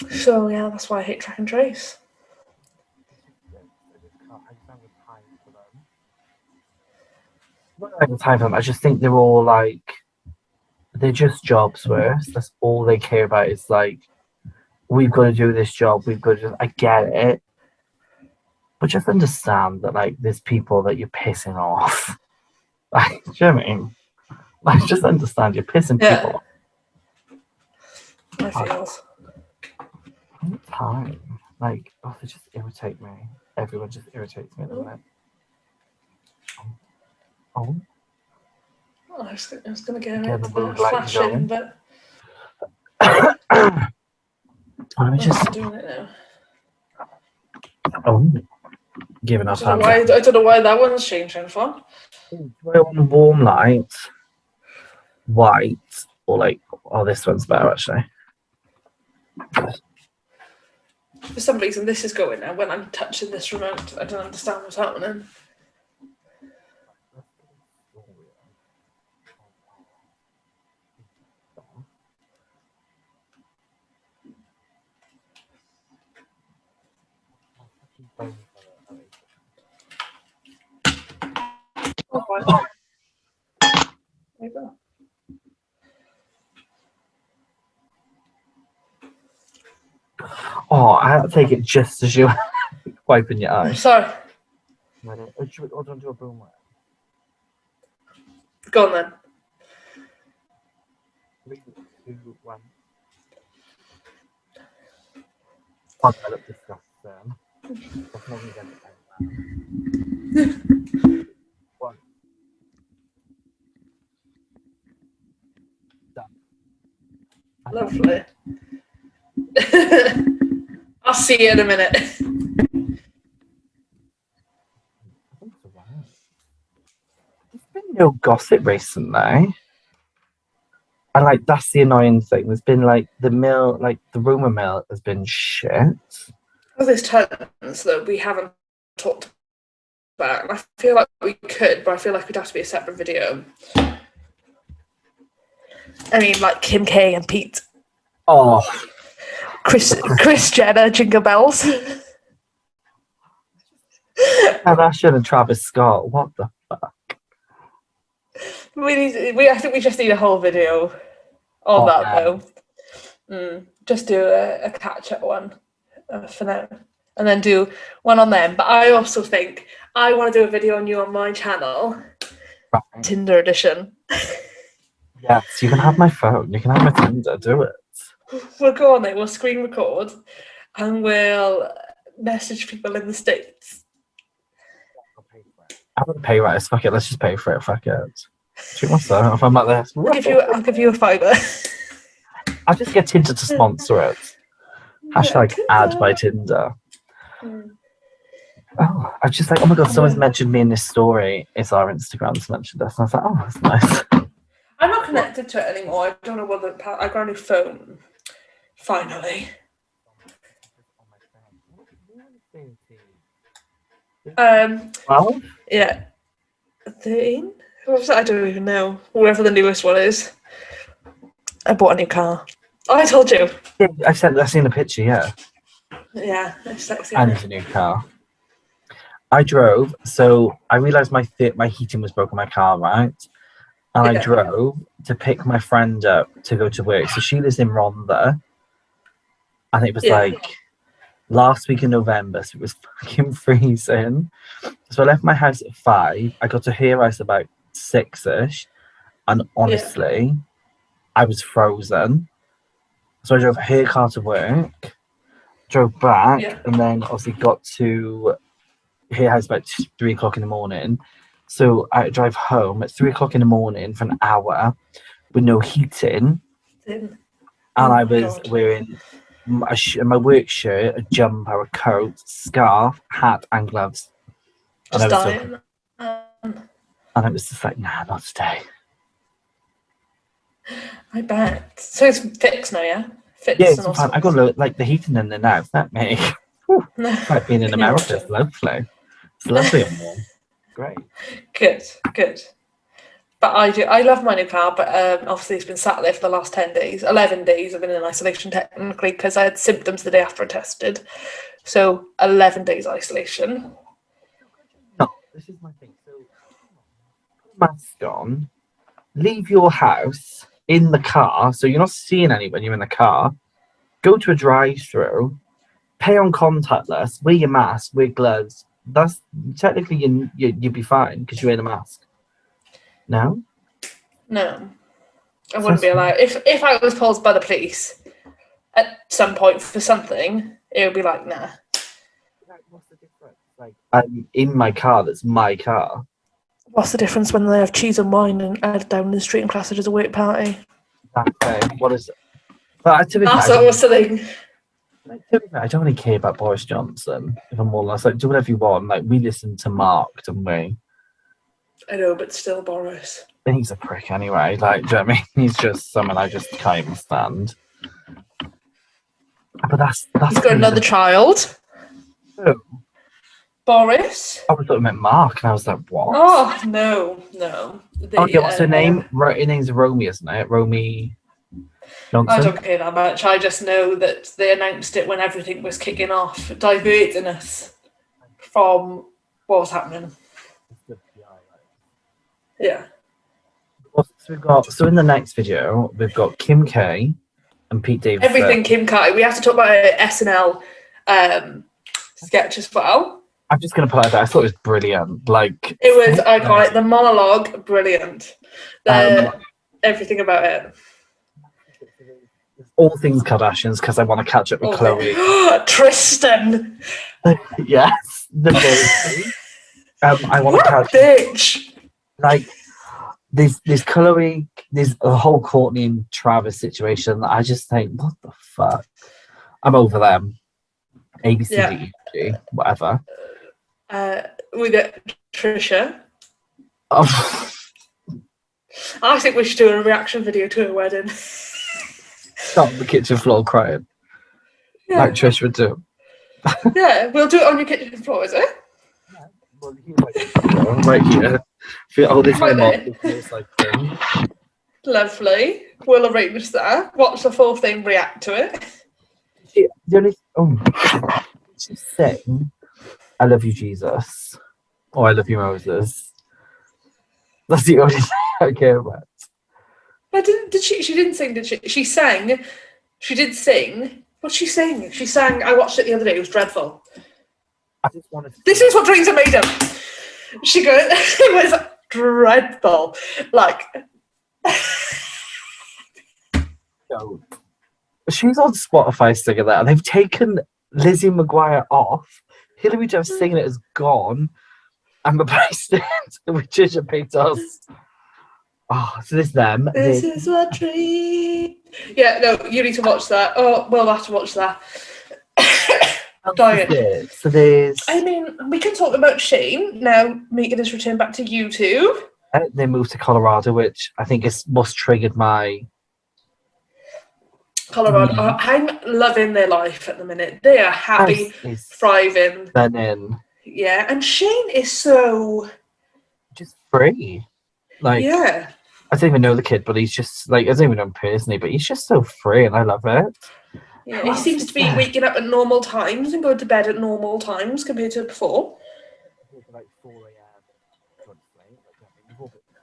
So yeah, that's why I hate track and trace. I don't have time for them. I just think they're all they're just jobs worth. That's all they care about is we've got to do this job. We've got to. I get it, but just understand that there's people that you're pissing off. Do you know what I mean? Just understand you're pissing people off. I feel. all the time. Like, oh, they just irritate me. Everyone just irritates me at the minute. Oh. Oh, I was going to get Get it the to mood lighting flash in, going. but Let me just. I'm doing it now. Oh, giving I us don't know why that one's changing for. Try on warm light, white, or like, oh, this one's better actually. For some reason, this is going now. When I'm touching this remote, I don't understand what's happening. Oh, right. There you go. Oh, I had to take it just as you were wiping your I'm eyes. sorry. Ready? Hold on to a boom. Go on then. 3, 2, 1. Oh, I look disgusting. That's not even going to 1. Done. Lovely. I'll see you in a minute. There's been no gossip recently. And like that's the annoying thing. There's been like the rumor mill has been shit. Well, there's tons that we haven't talked about. And I feel like we could, but I feel like it'd have to be a separate video. I mean, like Kim K and Pete. Oh, Chris Jenner, Jingle Bells. Kardashian and Travis Scott. What the fuck? I think we just need a whole video on that though. Just do a catch-up one for now, and then do one on them. But I also think I want to do a video on you on my channel, Right. Tinder edition. Yes, you can have my phone. You can have my Tinder. Do it. We'll go on it. We'll screen record, and we'll message people in the States. I would pay right. Fuck it. Let's just pay for it. Fuck it. Treat myself. I'm like this. I'll give you a fiver. I'll just get Tinder to sponsor it. Hashtag add my Tinder. Oh, I was just like, oh my god, someone's mentioned me in this story. It's our Instagram's mentioned us. And I was like, oh, that's nice. I'm not connected to it anymore. I don't know whether I got a new phone. Finally. Well, Yeah. 13? I don't even know. Whatever the newest one is. I bought a new car. Oh, I told you. yeah, I seen the picture, yeah. Yeah, it's sexy. I need a new car. I drove, so I realised my heating was broken in my car, right? And I drove to pick my friend up to go to work. So she lives in Rhondda. And it was like last week in November, so it was fucking freezing. So I left my house at 5. I got to her house about 6ish. And honestly, I was frozen. So I drove her car to work, drove back, and then obviously got to her house about 3 o'clock in the morning. So I drive home at 3 o'clock in the morning for an hour with no heating. And I was wearing my work shirt, a jumper, a coat, scarf, hat, and gloves. Just dying. And it was just like, nah, not today. I bet. So it's fixed now, yeah? Fixed. Yeah, it's fine. I got like the heating in there now. It's not me. It's like being in America. It's lovely. It's lovely and warm. Great. Good. But I love my new car, but obviously it's been sat there for the last 10 days. 11 days I've been in isolation technically because I had symptoms the day after I tested. So 11 days isolation. No, this is my thing. So put a mask on, leave your house in the car, so you're not seeing anyone, you're in the car. Go to a drive-through, pay on contactless, wear your mask, wear gloves. That's technically you'd be fine because you're in a mask. No? No. I wouldn't be allowed. If I was pulled by the police, at some point for something, it would be like, nah. Like, what's the difference? Like, I'm in my car. That's my car. What's the difference when they have cheese and wine and add down the street and class it as a work party? Exactly. What is it? But to be fair, That's what was the thing. I don't really care about Boris Johnson. If I'm all honest, like, do whatever you want. Like, we listened to Mark, didn't we? I know, but still, Boris. And he's a prick anyway. Like, do you know what I mean? He's just someone I just can't even stand. But that's He's got another child. Who? Boris. I thought it meant Mark, and I was like, what? Oh, no. What's her name? Her name's Romy, isn't it? Romy Johnson? I don't care that much. I just know that they announced it when everything was kicking off, diverting us from what was happening. Yeah. So in the next video, we've got Kim K and Pete Davidson. Everything Kim K. We have to talk about an SNL sketch as well. I'm just going to put it there. I thought it was brilliant. Like, it was iconic. The monologue, brilliant. Everything about it. All things Kardashians, because I want to catch up with Chloe. Tristan. Yes, the baby. I want to catch. Bitch. Like, there's Chloe. There's a whole Courtney and Travis situation that I just think, what the fuck? I'm over them. A B C D E G, whatever. We got Trisha. Oh. I think we should do a reaction video to her wedding. Stop on the kitchen floor crying. Yeah. Like Trish would do. Yeah, we'll do it on your kitchen floor, is it? Yeah. Well, right here. Oh, this my mom. Like thing. Lovely. We'll arrange that. Watch the full thing, react to it. She sang I love you, Jesus. Or I love you, Moses. That's the only thing I care about. But she didn't sing, did she? She sang. She did sing. What's she saying? She sang, I watched it the other day, it was dreadful. I just wanted to... This is what dreams are made of. She goes, it was dreadful. Like... No. She's on Spotify singing that, and they've taken Lizzie McGuire off. Hilary Duff singing it is gone, and replaced it with Trisha Paytas. Oh, so this is them. This is what dream. Yeah, no, you need to watch that. Oh, we'll have to watch that. Dying. So there's... I mean, we can talk about Shane now making his return back to YouTube. They moved to Colorado, which I think is what's triggered my... Colorado. I'm loving their life at the minute. They are happy, thriving. In. Yeah, and Shane is so... just free. Like, yeah. I don't even know the kid, but he's just, like, I don't even know him personally, but he's just so free, and I love it. Yeah, he seems to be waking up at normal times and going to bed at normal times compared to before. Like 4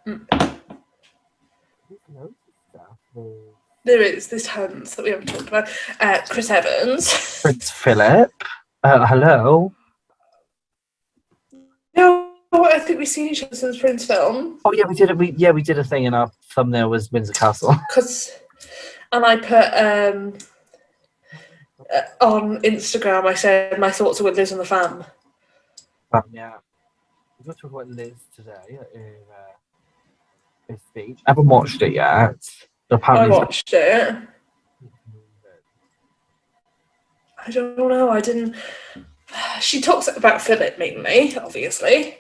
a.m. There is this tons that we haven't talked about. Chris Evans. Prince Philip. Hello. No, I think we've seen each other since Prince film. Oh yeah, we did it. We did a thing, and our thumbnail was Windsor Castle. And I put on Instagram, I said my thoughts are with Liz and the fam. Yeah. We're going to talk about Liz today in his speech. I haven't watched it yet. I watched it. I don't know. I didn't. She talks about Philip mainly, obviously.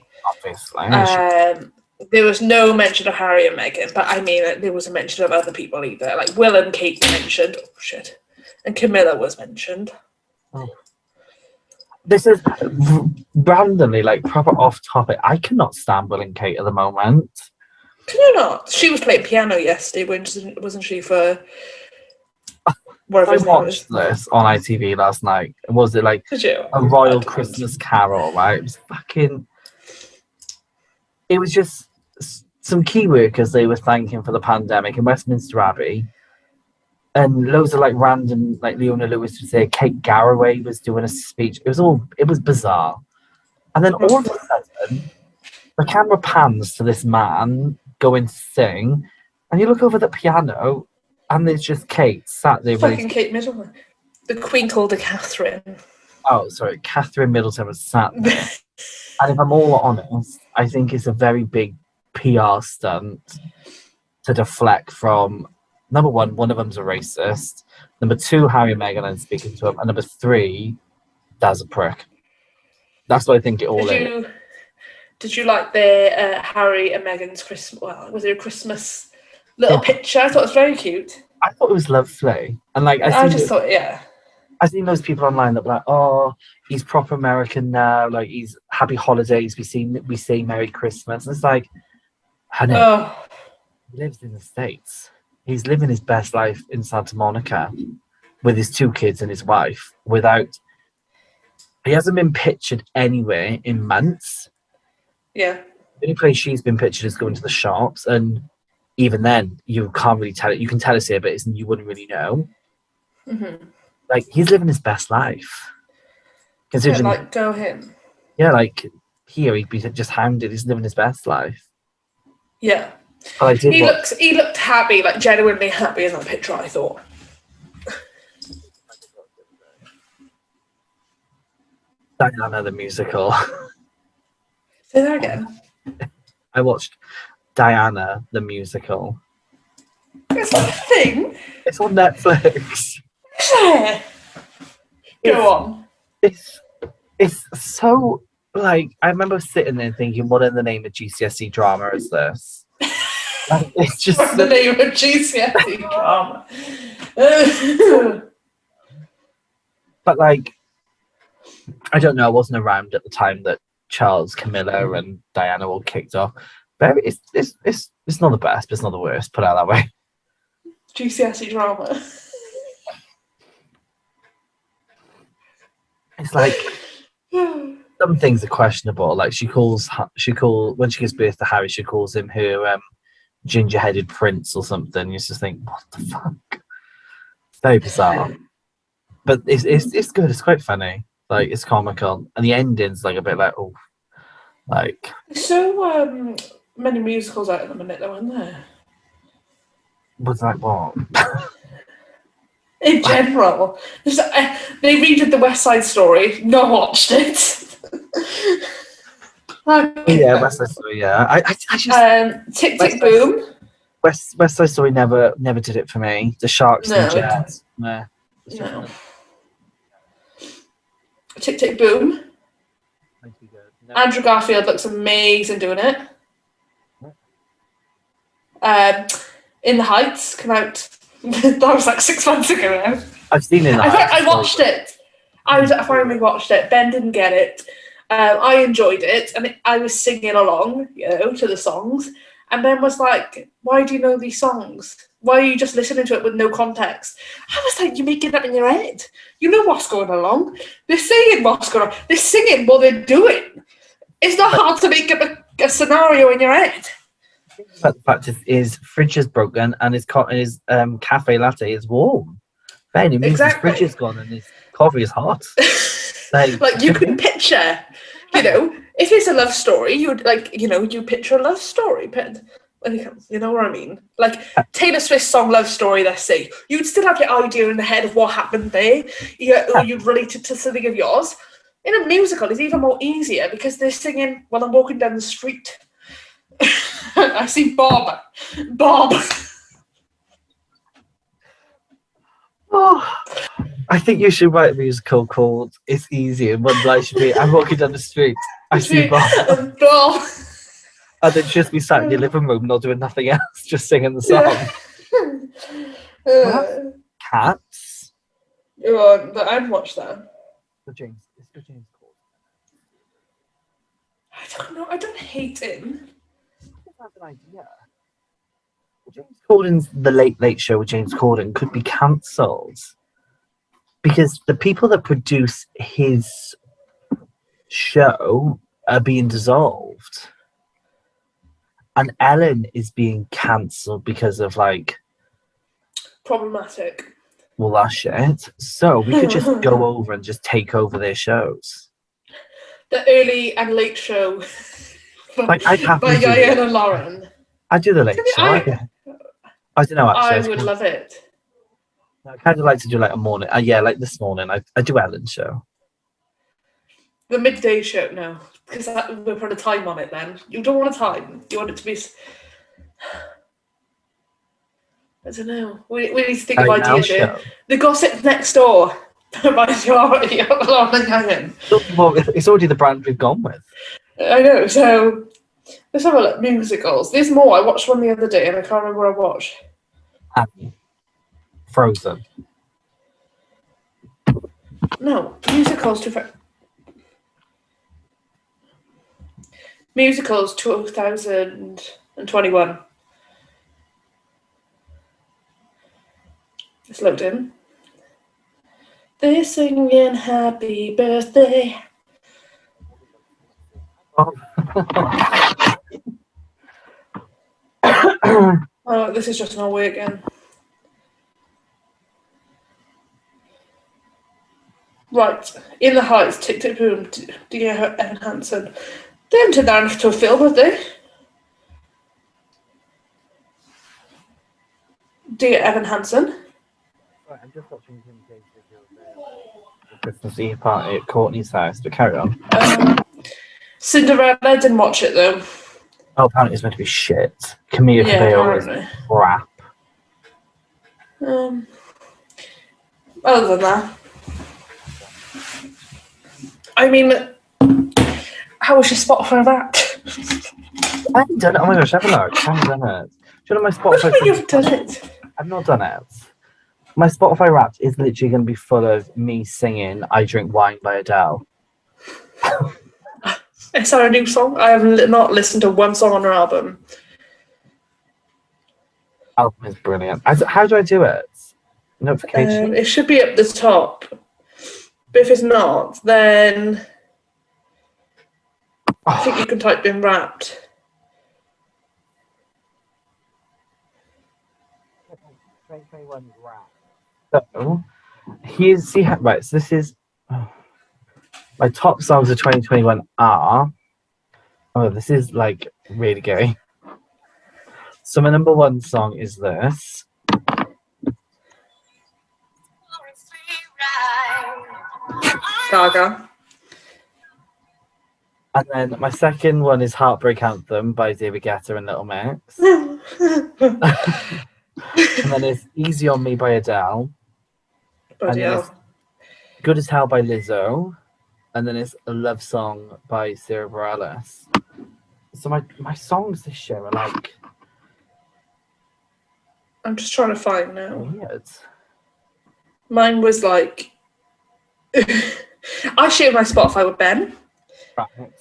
There was no mention of Harry and Meghan, but I mean, there was a mention of other people either. Like Will and Kate were mentioned. Oh shit! And Camilla was mentioned. Oh. This is randomly, like, proper off topic. I cannot stand Will and Kate at the moment. Can you not? She was playing piano yesterday, wasn't she? For whatever. I watched this on ITV last night. Was it like a Royal Christmas Carol? Right? It was fucking. It was just some key workers they were thanking for the pandemic in Westminster Abbey, and loads of like random, like Leona Lewis would say, Kate Garraway was doing a speech. It was bizarre, and then all of a sudden, the camera pans to this man go and sing, and you look over the piano, And it's just Kate sat there. Fucking Kate Middleton. The Queen called her Catherine. Oh, sorry, Catherine Middleton was sat there. And if I'm all honest, I think it's a very big PR stunt to deflect from, number one of them's a racist. Number two, Harry and Meghan and speaking to him. And number three, Dad's a prick. That's what I think it all is. Did you like the Harry and Meghan's Christmas? Well, was it a Christmas little picture? I thought it was very cute. I thought it was lovely. And like, I just thought, yeah. I've seen those people online that were like, oh, he's proper American now. Like, he's happy holidays. We say Merry Christmas. And it's like, honey, he lives in the States. He's living his best life in Santa Monica with his 2 kids and his wife he hasn't been pictured anywhere in months. Yeah. The only place she's been pictured is going to the shops. And even then, you can't really tell it. You can tell us here, but you wouldn't really know. Mm-hmm. Like, he's living his best life. Considering, yeah, like, go him. Yeah, like, here he'd be just hounded. He's living his best life. Yeah. He looked happy, like, genuinely happy in that picture, I thought. Diana the musical. Say that again. I watched Diana the musical. It's not a thing. It's on Netflix. Yeah. Go on. It's so, like, I remember sitting there thinking, what in the name of GCSE drama is this? Like, it's just the name of GCSE drama. But like, I don't know, I wasn't around at the time that Charles, Camilla and Diana all kicked off. But it's not the best, but it's not the worst, put it out that way. GCSE drama. It's like some things are questionable. Like when she gives birth to Harry, she calls him her ginger-headed prince or something. You just think, what the fuck? It's very bizarre, but it's good. It's quite funny. Like, it's comical, and the ending's like a bit like, oh, like. So many musicals out at the minute, though, aren't there? Was like what? In general, they redid the West Side Story. Not watched it. Yeah, West Side Story. Yeah, I just Tick Tick Boom. West Side Story never did it for me. The Sharks and the Jets. No. Tick Tick Boom. No. Andrew Garfield looks amazing doing it. In the Heights come out. That was like 6 months ago now. I've seen it. I watched it. I finally watched it. Ben didn't get it. I enjoyed it, and I was singing along, to the songs. And Ben was like, "Why do you know these songs? Why are you just listening to it with no context?" I was like, "You're making that in your head. You know what's going along. They're saying what's going on. They're singing what they're doing. It's not hard to make up a scenario in your head." But the fact is, his fridge is broken and his cafe latte is warm. Then it means his fridge is gone and his coffee is hot. Like you can picture, if it's a love story, you would you picture a love story. You know what I mean? Like Taylor Swift's song "Love Story." Let's say you'd still have your idea in the head of what happened there. Or you'd relate it to something of yours. In a musical, it's even more easier because they're singing while I'm walking down the street. I see Bob. Oh, I think you should write a musical called "It's Easy," and one line should be, "I'm walking down the street, I see Bob." Bob. And then just be sat in your living room, not doing nothing else, just singing the song. Cats. I'd watch that. It's the James Corden. I don't know. I don't hate him. I have an idea. James Corden's The Late Late Show with James Corden could be cancelled because the people that produce his show are being dissolved, and Ellen is being cancelled because of problematic. Well, that shit. So we could just go over and just take over their shows. The early and late show. I'd have by Diana and Lauren. I do the late show. I don't know, I actually. would love it. I kind of like to do like a morning. Yeah, like this morning, I do Ellen's show. The midday show, no, because we'll put a time on it then. You don't want a time. You want it to be... I don't know. We need to think of Right now, ideas here. show. The Gossip Next Door by Lauren Gannon. Well, it's already the brand we've gone with. I know, so let's have a look. Musicals. There's more. I watched one the other day and I can't remember what I watched. Frozen. No, musicals. Musicals 2021. It's logged in. They're singing happy birthday. Oh. Oh, this is just not working. Right, In the Heights, Tick Tick Boom, Dear Evan Hansen. They haven't turned that into a film, have they? Dear Evan Hansen. Right, I'm just watching Kim K's video of the Christmas Eve party at Courtney's house, but carry on. Cinderella, I didn't watch it though. Oh, apparently it's meant to be shit. Camilla Cabello is crap. Other than that, I mean, how was your Spotify Wrapped? I haven't done it. Oh my gosh, have a look. I haven't done it. Do you know my Spotify? What do you mean you've done it? I've not done it. My Spotify Wrapped is literally going to be full of me singing "I Drink Wine" by Adele. Is that a new song? I have not listened to one song on her album. Album is brilliant. How do I do it? Notification? It should be at the top. But if it's not, then I think you can type in Wrapped. So, right, so this is... my top songs of 2021 are... Oh, this is, like, really gay. So my number one song is this. Gaga. And then my second one is Heartbreak Anthem by David Guetta and Little Mix. And then it's Easy on Me by Adele. And then it's Good as Hell by Lizzo. And then it's A Love Song by Sarah Bareilles. So my songs this year are like... I'm just trying to find now. Weird. Mine was like... I share my Spotify with Ben. Right.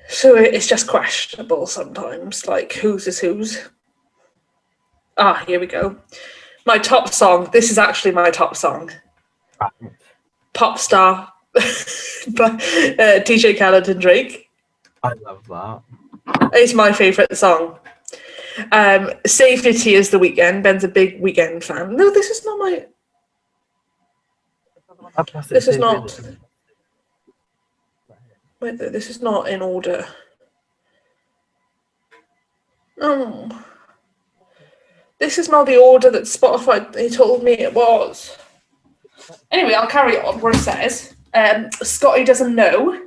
So it's just questionable sometimes, like whose is whose. Ah, here we go. My top song. This is actually my top song. Right. Pop Star by DJ Khaled and Drake. I love that. It's my favourite song. Save Your Tears, The Weeknd. Ben's a big Weeknd fan. No, this is not my... This is not... Wait, this is not in order. Oh. This is not the order that Spotify they told me it was. Anyway, I'll carry on where it says, Scotty doesn't know.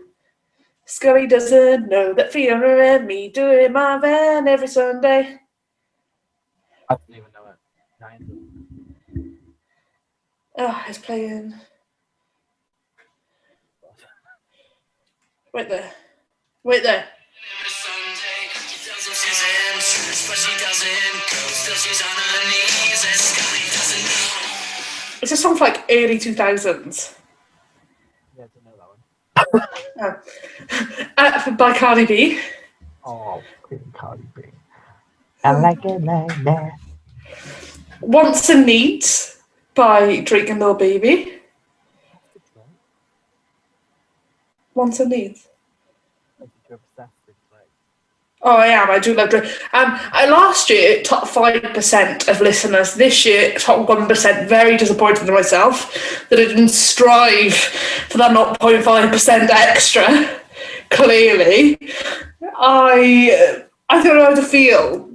Scotty doesn't know that Fiona and me do it in my van every Sunday. I don't even know it. Oh, it's playing. Wait there. Wait there. It's a song from like early 2000s. Yeah, I don't know that one. By Cardi B. Oh, Cardi B. I like it like that. Wants and Needs by Drake and Lil Baby. Wants and Needs. Oh, I am. I do love Drake. Last year, top 5% of listeners. This year, top 1%. Very disappointed in myself that I didn't strive for that 0.5% extra. Clearly, I don't know how to feel.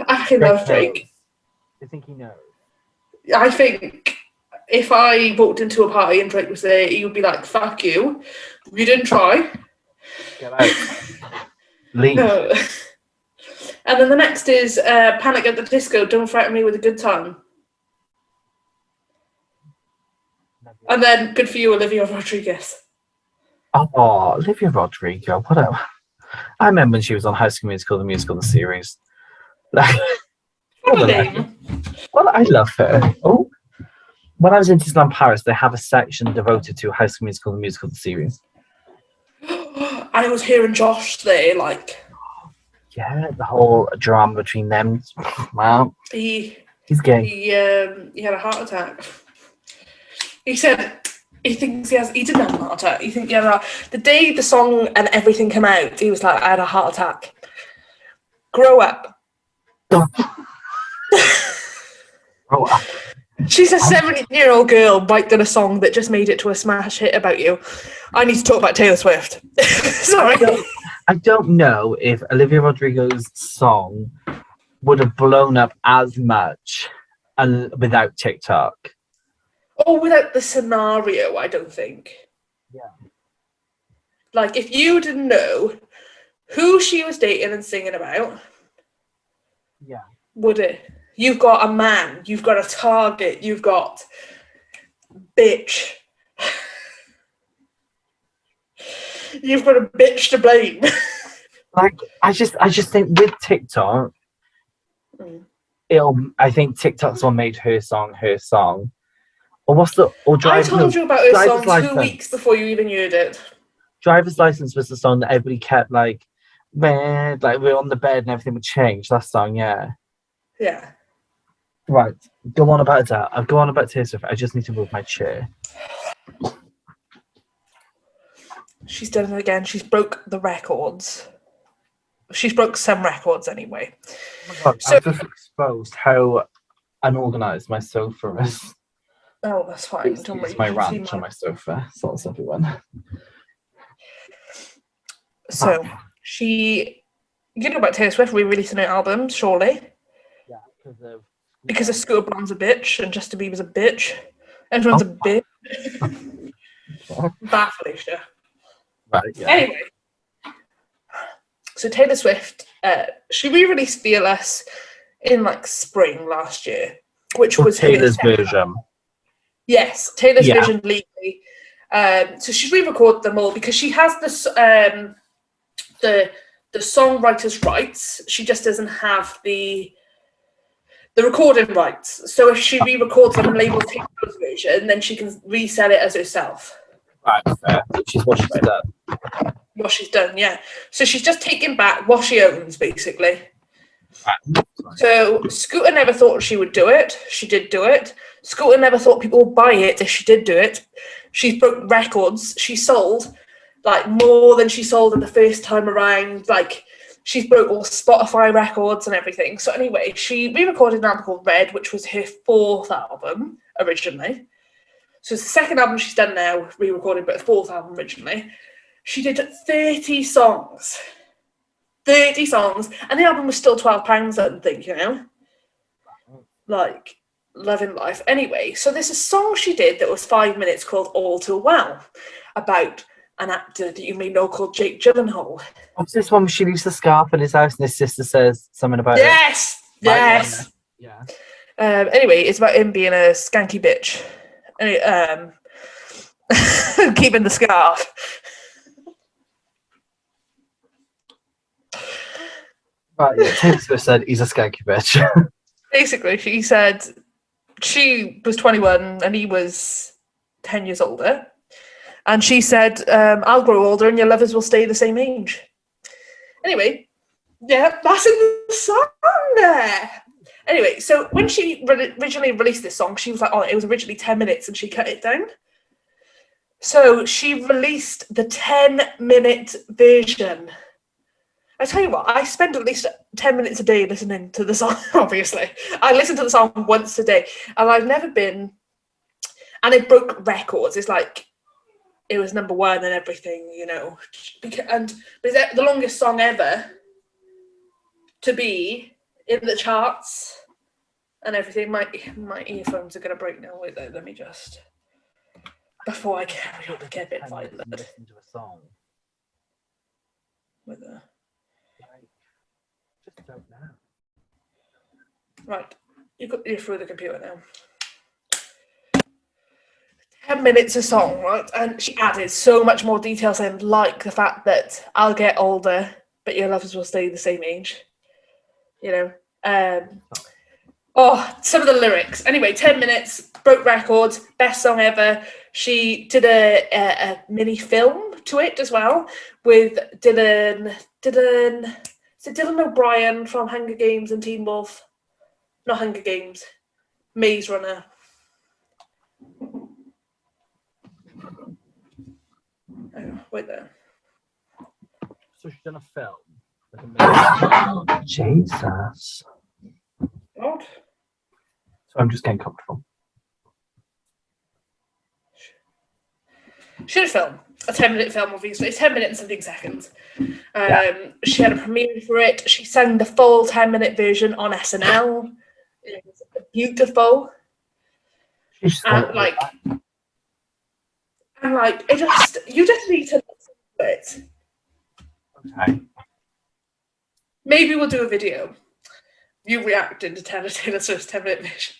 I fucking love Drake. You think he knows? I think if I walked into a party and Drake was there, he would be like, "Fuck you, you didn't try." Get out. Leave. No. And then the next is Panic at the Disco, Don't Threaten Me with a Good Time. And then Good For You, Olivia Rodriguez. Oh, Olivia Rodrigo, whatever. I remember when she was on High School Musical, the series. Like, What a name. well, I love her. Oh, when I was in Disneyland Paris, they have a section devoted to High School Musical, the series. And it was hearing Josh there, like... Yeah, the whole drama between them. Wow. He's gay. He had a heart attack. He said he thinks he didn't have a heart attack. He think the day the song and everything came out, he was like, I had a heart attack. Grow up. Grow up. She's a 17-year-old girl writing a song that just made it to a smash hit about you. I need to talk about Taylor Swift. Sorry. I don't know if Olivia Rodrigo's song would have blown up as much without TikTok. Or without the scenario, I don't think. Yeah. Like, if you didn't know who she was dating and singing about, yeah, would it? You've got a man, you've got a target, you've got bitch. You've got a bitch to blame. Like, I just think with TikTok, I think TikTok's what made her song. Or I told you about her song 2 weeks before you even heard it. Driver's License was the song that everybody kept like, man, like we're on the bed and everything would change. That song, yeah. Yeah. Right, go on about that. I'll go on about Taylor Swift. I just need to move my chair. She's done it again. She's broke the records. She's broke some records anyway. Oh my God, I've just exposed how unorganised my sofa is. Oh, that's fine. Don't worry. It's my ranch on my sofa. Sorts everyone. So you know about Taylor Swift re-releasing her album, surely? Yeah, because Scooter Braun's a bitch and Justin Bieber's a bitch. Everyone's a bitch. Bad Felicia. Right, yeah. Anyway, so Taylor Swift, she re-released Fearless in like spring last year, which was Taylor's version. Yes, Taylor's version legally. So she's re-recorded them all because she has this the songwriter's rights. She just doesn't have the recording rights. So if she re-records them and labels Taylor's version, then she can resell it as herself. Right, fair. Which is what she's done. What she's done, yeah. So she's just taking back what she owns, basically. Right. So Scooter never thought she would do it. She did do it. Scooter never thought people would buy it if she did do it. She broke records. She sold like more than she sold in the first time around. Like she's broke all Spotify records and everything. So anyway, she re-recorded an album called Red, which was her fourth album originally. So it's the second album she's done now, re-recorded, but the fourth album originally. She did 30 songs. 30 songs. And the album was still £12, I think, you know? Like, loving life. Anyway, so there's a song she did that was 5 minutes called All Too Well, about an actor that you may know called Jake Gyllenhaal. What's this one where she leaves the scarf in his house and his sister says something about Yes! it? Yes! Yeah. Anyway, it's about him being a skanky bitch. Keeping the scarf. Right, yeah, Taylor Swift said he's a skanky bitch. Basically, she said she was 21 and he was 10 years older. And she said, I'll grow older and your lovers will stay the same age. Anyway, yeah, that's in the song there. Anyway, so when she originally released this song, she was like, it was originally 10 minutes and she cut it down. So she released the 10-minute version. I tell you what, I spend at least 10 minutes a day listening to the song, obviously. I listen to the song once a day, and I've never been... And it broke records. It's like, it was number one and everything, you know. But it's the longest song ever to be in the charts and everything. My earphones are going to break now. Wait, let me just... Before I carry on, I get a bit violent. Listen to a song. With the... Just don't know. Right, you're through the computer now. 10 minutes a song, right? And she added so much more details in, like the fact that I'll get older, but your lovers will stay the same age. You know? Some of the lyrics. Anyway, 10 minutes, broke records, best song ever. She did a mini film to it as well with Dylan. Is it Dylan O'Brien from Hunger Games and Teen Wolf? Not Hunger Games. Maze Runner. Oh, wait there. So she's done a film. Jesus. What? So I'm just getting comfortable. She had a film. A 10-minute film, obviously. 10 minutes and something seconds. She had a premiere for it. She sang the full 10-minute version on SNL. It was beautiful. And you just need to listen to it. Okay. Maybe we'll do a video. You reacting to Taylor Swift's 10-minute version.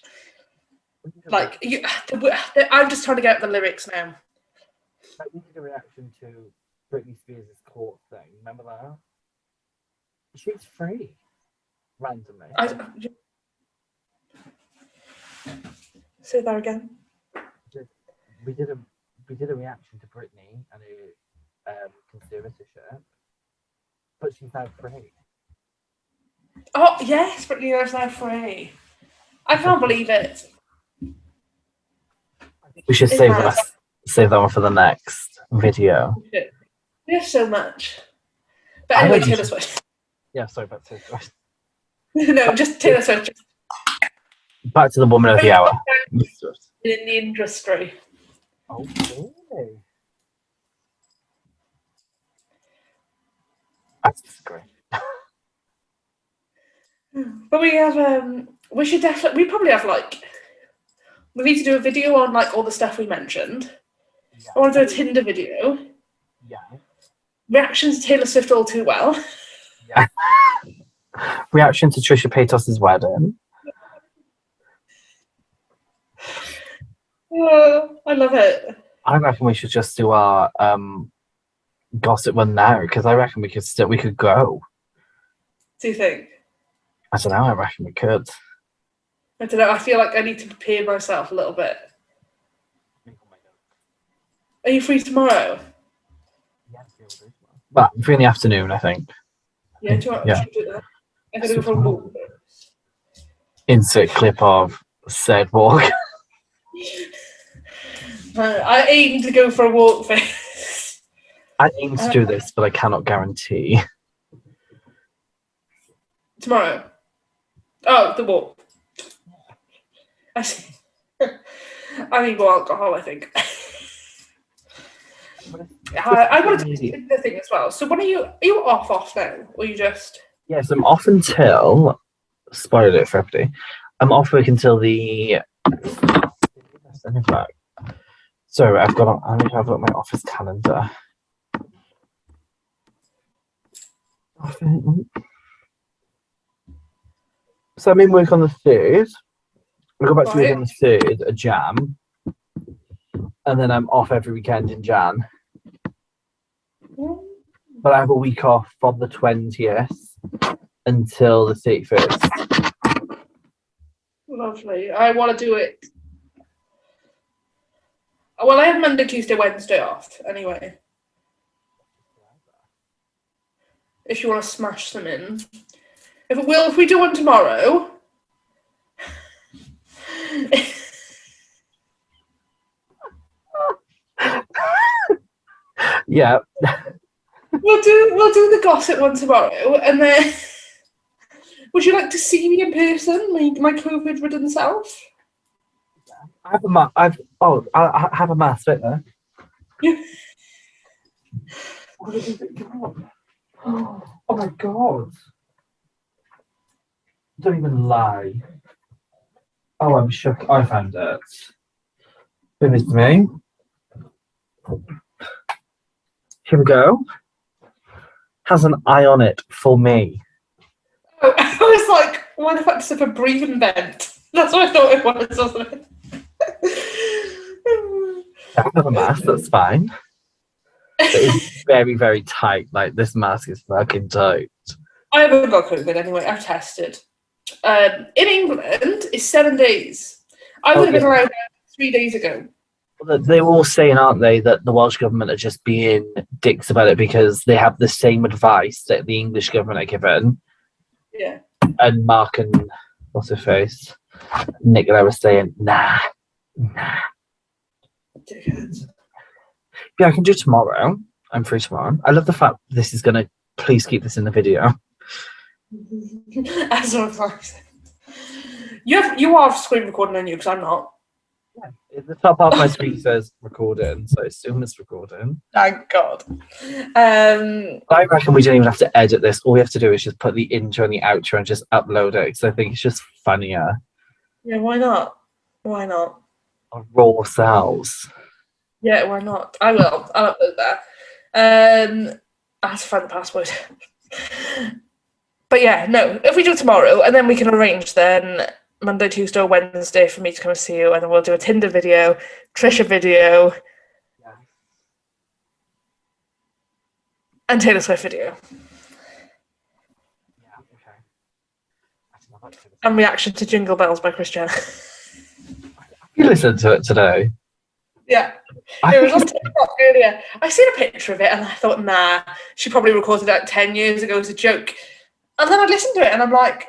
I'm just trying to get at the lyrics now. We did a reaction to Britney Spears' court thing. Remember that? She's free. Randomly. Say that again. We did a reaction to Britney and her conservatorship, but she's now free. Oh yes, Britney is now free. I can't believe it. We should save that one for the next video. We have so much. But anyway, Taylor Swift. Yeah, sorry about Taylor Swift. No, just Taylor Swift. Back to the woman of the hour. In the industry. Okay. I disagree. But we have we need to do a video on all the stuff we mentioned. Yeah. I want to do a Tinder video. Yeah. Reactions to Taylor Swift All Too Well. Yeah. Reaction to Trisha Paytas's wedding. I love it. I reckon we should just do our gossip one now, because I reckon we could go. Do you think? I don't know. I reckon we could. I don't know. I feel like I need to prepare myself a little bit. Are you free tomorrow? Yeah, well, I'm free in the afternoon, I think. Yeah, do you want to do that? I'm going to go for a walk. Insert clip of said walk. I aim to go for a walk first. I aim to do this, but I cannot guarantee. Tomorrow. Oh, the walk. I see. I need more alcohol, I think. I want to do the thing as well. So when are you off now? Or you just... Yes, I'm off until... Spoiler alert for everybody. I'm off work until the... Sorry, I need to have a look at my office calendar. So I'm in work on the 3rd. I go back to work on the 3rd, a Jan. And then I'm off every weekend in Jan. But I have a week off from the 20th until the 31st. Lovely. I want to do it. Well, I have Monday, Tuesday, Wednesday off anyway. If you want to smash them in. If we do one tomorrow. Yeah. We'll do the gossip one tomorrow, and then would you like to see me in person, my COVID-ridden self? I have I have a mask right there. Yeah. Oh my god! Don't even lie. Oh, I'm shook. I found it. Give it to me. Here we go. Has an eye on it for me. Oh, I was like, why the fuck does it have a breathing vent? That's what I thought it was, wasn't it? I have a mask, that's fine. It's very, very tight. Like, this mask is fucking tight. I haven't got COVID anyway. I've tested. In England, it's 7 days. I would have been around 3 days ago. Well, they're all saying, aren't they, that the Welsh government are just being dicks about it because they have the same advice that the English government are given. Yeah. And Mark and what's her face, Nicola was saying, nah. Dickheads. Yeah, I can do tomorrow. I'm free tomorrow. I love the fact this is gonna. Please keep this in the video. As a fact. You are screen recording on you because I'm not. Yeah, the top half of my screen says recording, so I assume it's recording. Thank God. I reckon we don't even have to edit this. All we have to do is just put the intro and the outro and just upload it because I think it's just funnier. Yeah, why not? Why not? Our raw selves. Yeah, why not? I will. I'll upload that. I have to find the password. But yeah, no. If we do tomorrow, and then we can arrange then Monday, Tuesday, or Wednesday for me to come and see you, and then we'll do a Tinder video, Trisha video, and Taylor Swift video. Yeah, okay. And reaction to Jingle Bells by Chris Jenner. You listened to it today. Yeah. It was on TikTok earlier. I seen a picture of it and I thought, nah, she probably recorded that 10 years ago as a joke. And then I listened to it and I'm like,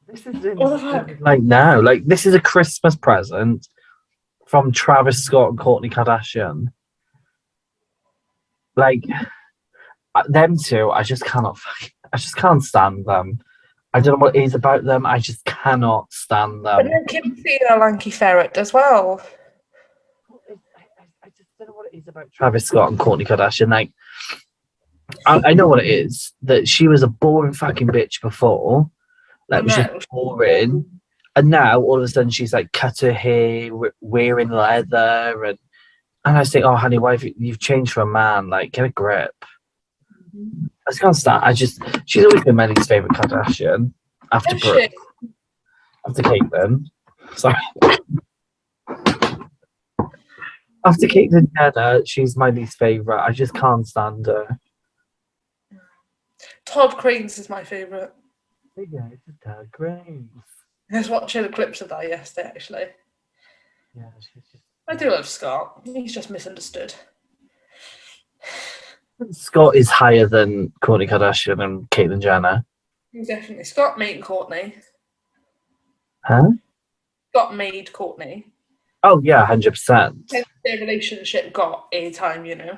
this is what the fuck? Like now, like this is a Christmas present from Travis Scott and Kourtney Kardashian. Like them two, I just can't stand them. I don't know what it is about them. I just cannot stand them. But then Kim's seeing a lanky ferret as well. I just don't know what it is about Travis Scott and Kourtney Kardashian. Like, I know what it is. That she was a boring fucking bitch before. Like, was just boring. And now, all of a sudden, she's like cut her hair, wearing leather. And I say, oh, honey, why have you've changed for a man? Like, get a grip. I just can't stand. She's always been my least favourite Kardashian. After Brooke. After Caitlyn. Sorry. After Caitlyn Jenner, she's my least favourite. I just can't stand her. Todd Cranes is my favourite. Yeah, it's a Todd Cranes. I was watching the clips of that yesterday, actually. Yeah, she's just... I do love Scott. He's just misunderstood. Scott is higher than Kourtney Kardashian and Caitlyn Jenner. Definitely. Scott made Courtney. Huh? Scott made Courtney. Oh, yeah, 100%. Their relationship got airtime, you know.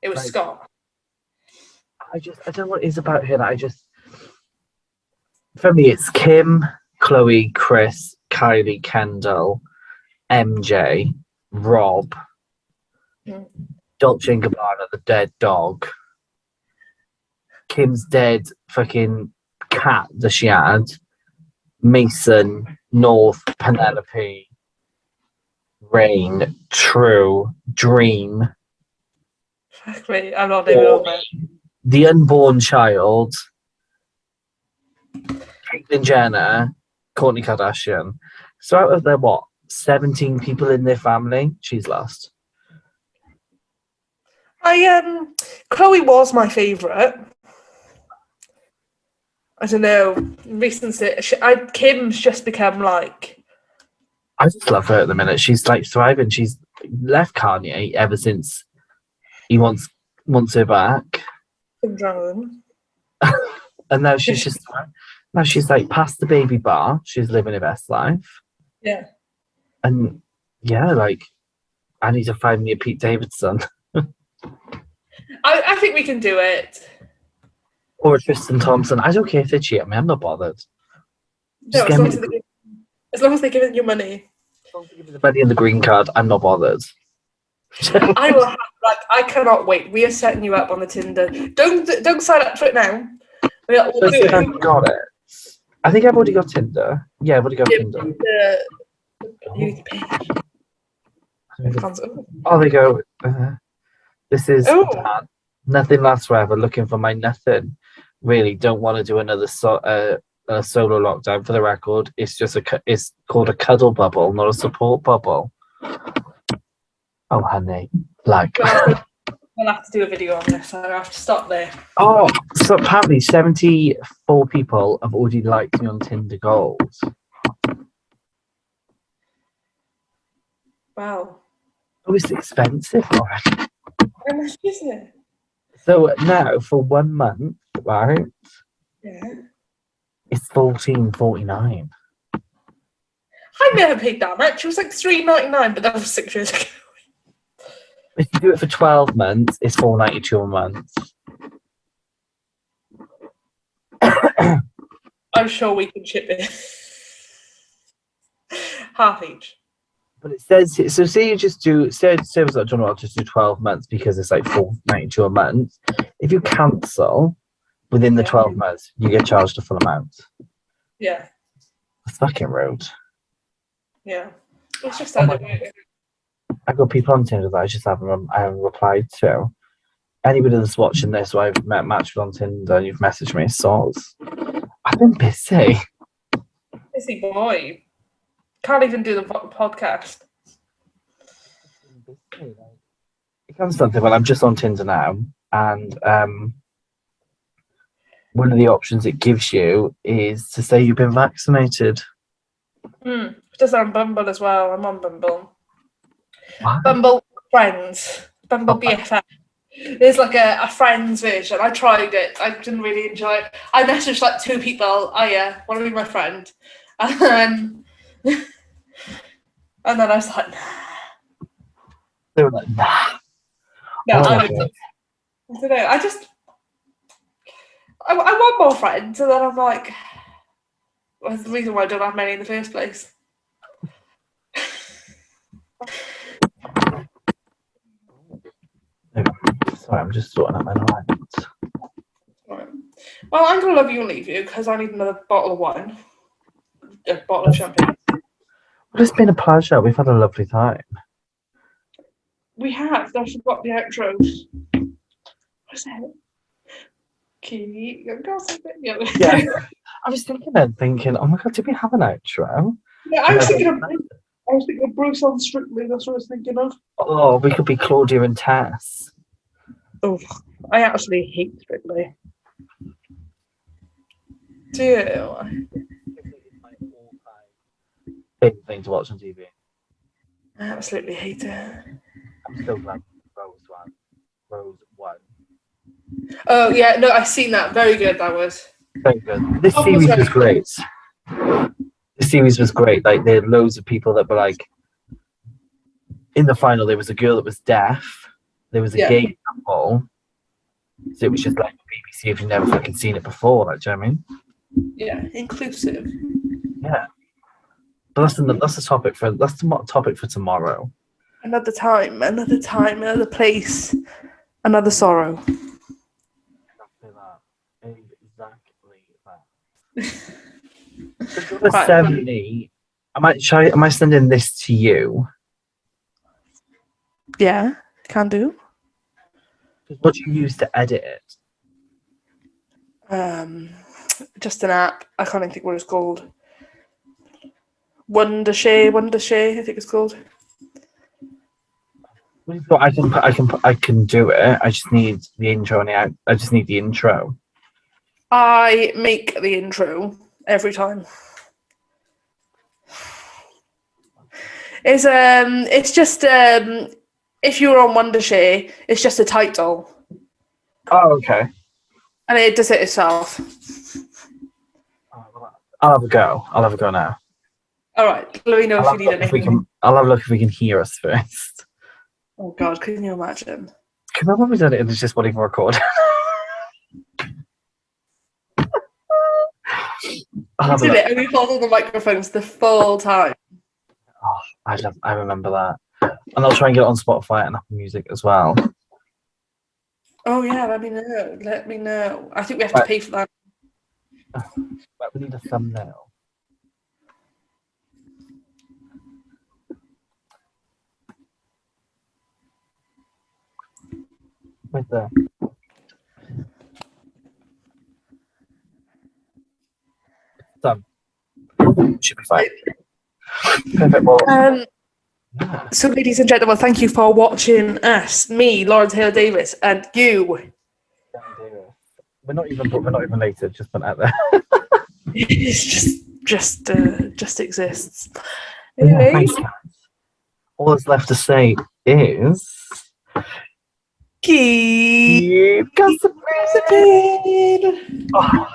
It was Scott. I don't know what it is about her that for me, it's Kim, Chloe, Chris, Kylie, Kendall, MJ, Rob, Dolce & Gabbana, the dead dog, Kim's dead fucking cat that she had, Mason, North, Penelope, Rain, True, Dream. Fuck me, I'm not even on that. The unborn child, Caitlyn Jenner, Kourtney Kardashian. So out of their 17 people in their family, she's last. Chloe was my favourite. I don't know. Recently, Kim's just become like. I just love her at the minute. She's like thriving. She's left Kanye ever since he wants her back. And now she's like past the baby bar. She's living her best life. Yeah. And yeah, like I need to find me a Pete Davidson. I think we can do it. Or a Tristan Thompson. I don't care if they cheat on me. I'm not bothered. No, as long as they give you money. As long as they give me the money and the green card, I'm not bothered. I will have, I cannot wait. We are setting you up on the Tinder. Don't sign up for it now. I haven't got it. I think I've already got Tinder. Yeah, I've already got Tinder. You need to pay. Oh, they go. This is Oh. Dan. Nothing lasts forever. Looking for my nothing. Really, don't want to do another solo lockdown. For the record, it's just it's called a cuddle bubble, not a support bubble. Oh, honey, like. We'll have to do a video on this. I have to stop there. Oh, so apparently 74 people have already liked me on Tinder Gold. Wow. Oh, it's expensive, already. How much is it? So now for 1 month, right? Yeah. It's $14.49. I never paid that much. It was like $3.99, but that was 6 years ago. If you do it for 12 months, it's $4.92 a month. I'm sure we can ship it. Half each. But it says, so say you just do, say like, John, I'll just do 12 months because it's like $4.92 a month. If you cancel within the 12 months, you get charged a full amount. Yeah. That's fucking rude. Yeah. It's just how they do it. I've got people on Tinder that I just haven't replied to. Anybody that's watching this who I've matched with on Tinder and you've messaged me, soz. I've been busy. Busy boy. Can't even do the podcast. It comes to something, well, I'm just on Tinder now, and one of the options it gives you is to say you've been vaccinated. It does on Bumble as well. I'm on Bumble. What? Bumble Friends. Bumble BFF. There's like a friends version. I tried it. I didn't really enjoy it. I messaged like 2 people. Oh yeah, want to be my friend? And then I was like, nah. They were like, nah. No, Oh, I don't know. I want more friends, and then I'm like, well, that's the reason why I don't have many in the first place. Sorry, I'm just sorting out my lines. Right. Well, I'm going to love you and leave you because I need another bottle of wine. A bottle of champagne. Well, it's been a pleasure. We've had a lovely time. We have. I forgot the outros. What's that? Yeah. I was thinking, oh my god, did we have an outro? Yeah, I was thinking of Bruce on Strictly. That's what I was thinking of. Oh, we could be Claudia and Tess. Oh, I actually hate Strictly. Do you? Favorite thing to watch on TV. I absolutely hate it. I'm so glad Rose won. Oh yeah, no, I've seen that. Very good. That was. Very good. This series was great. The series was great. Like there are loads of people that were like in the final. There was a girl that was deaf. There was a gay couple. So it was just like BBC if you've never fucking seen it before. Like, do you know what I mean? Yeah, inclusive. Yeah. But that's the topic for tomorrow. Another time, another place, another sorrow. Exactly that. 70. Am I sending this to you? Yeah, can do. What do you use to edit it? Just an app. I can't even think what it's called. Wondershare, I think it's called. I can do it. I just need the intro and I just need the intro. I make the intro every time. It's just if you're on Wondershare, it's just a title. Oh, okay. And it does it itself. I'll have a go now. All right. Let me know if you need anything. I'll have a look if we can hear us first. Oh God, can you imagine? Can I remember done it and it's just not even record? We did it and we held all the microphones the full time. Oh, I remember that. And I'll try and get it on Spotify and Apple Music as well. Oh yeah, let me know. I think we have to pay for that. But we need a thumbnail. With the done. Should be fine. Perfect. Well, So, ladies and gentlemen, thank you for watching us, me, Lauren Taylor Davis, and you. we're not even related. Just put out there. It's just exists. Yeah, Anyway, thanks, guys. All that's left to say is keep gossiping. Oh.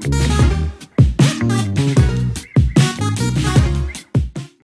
Bye.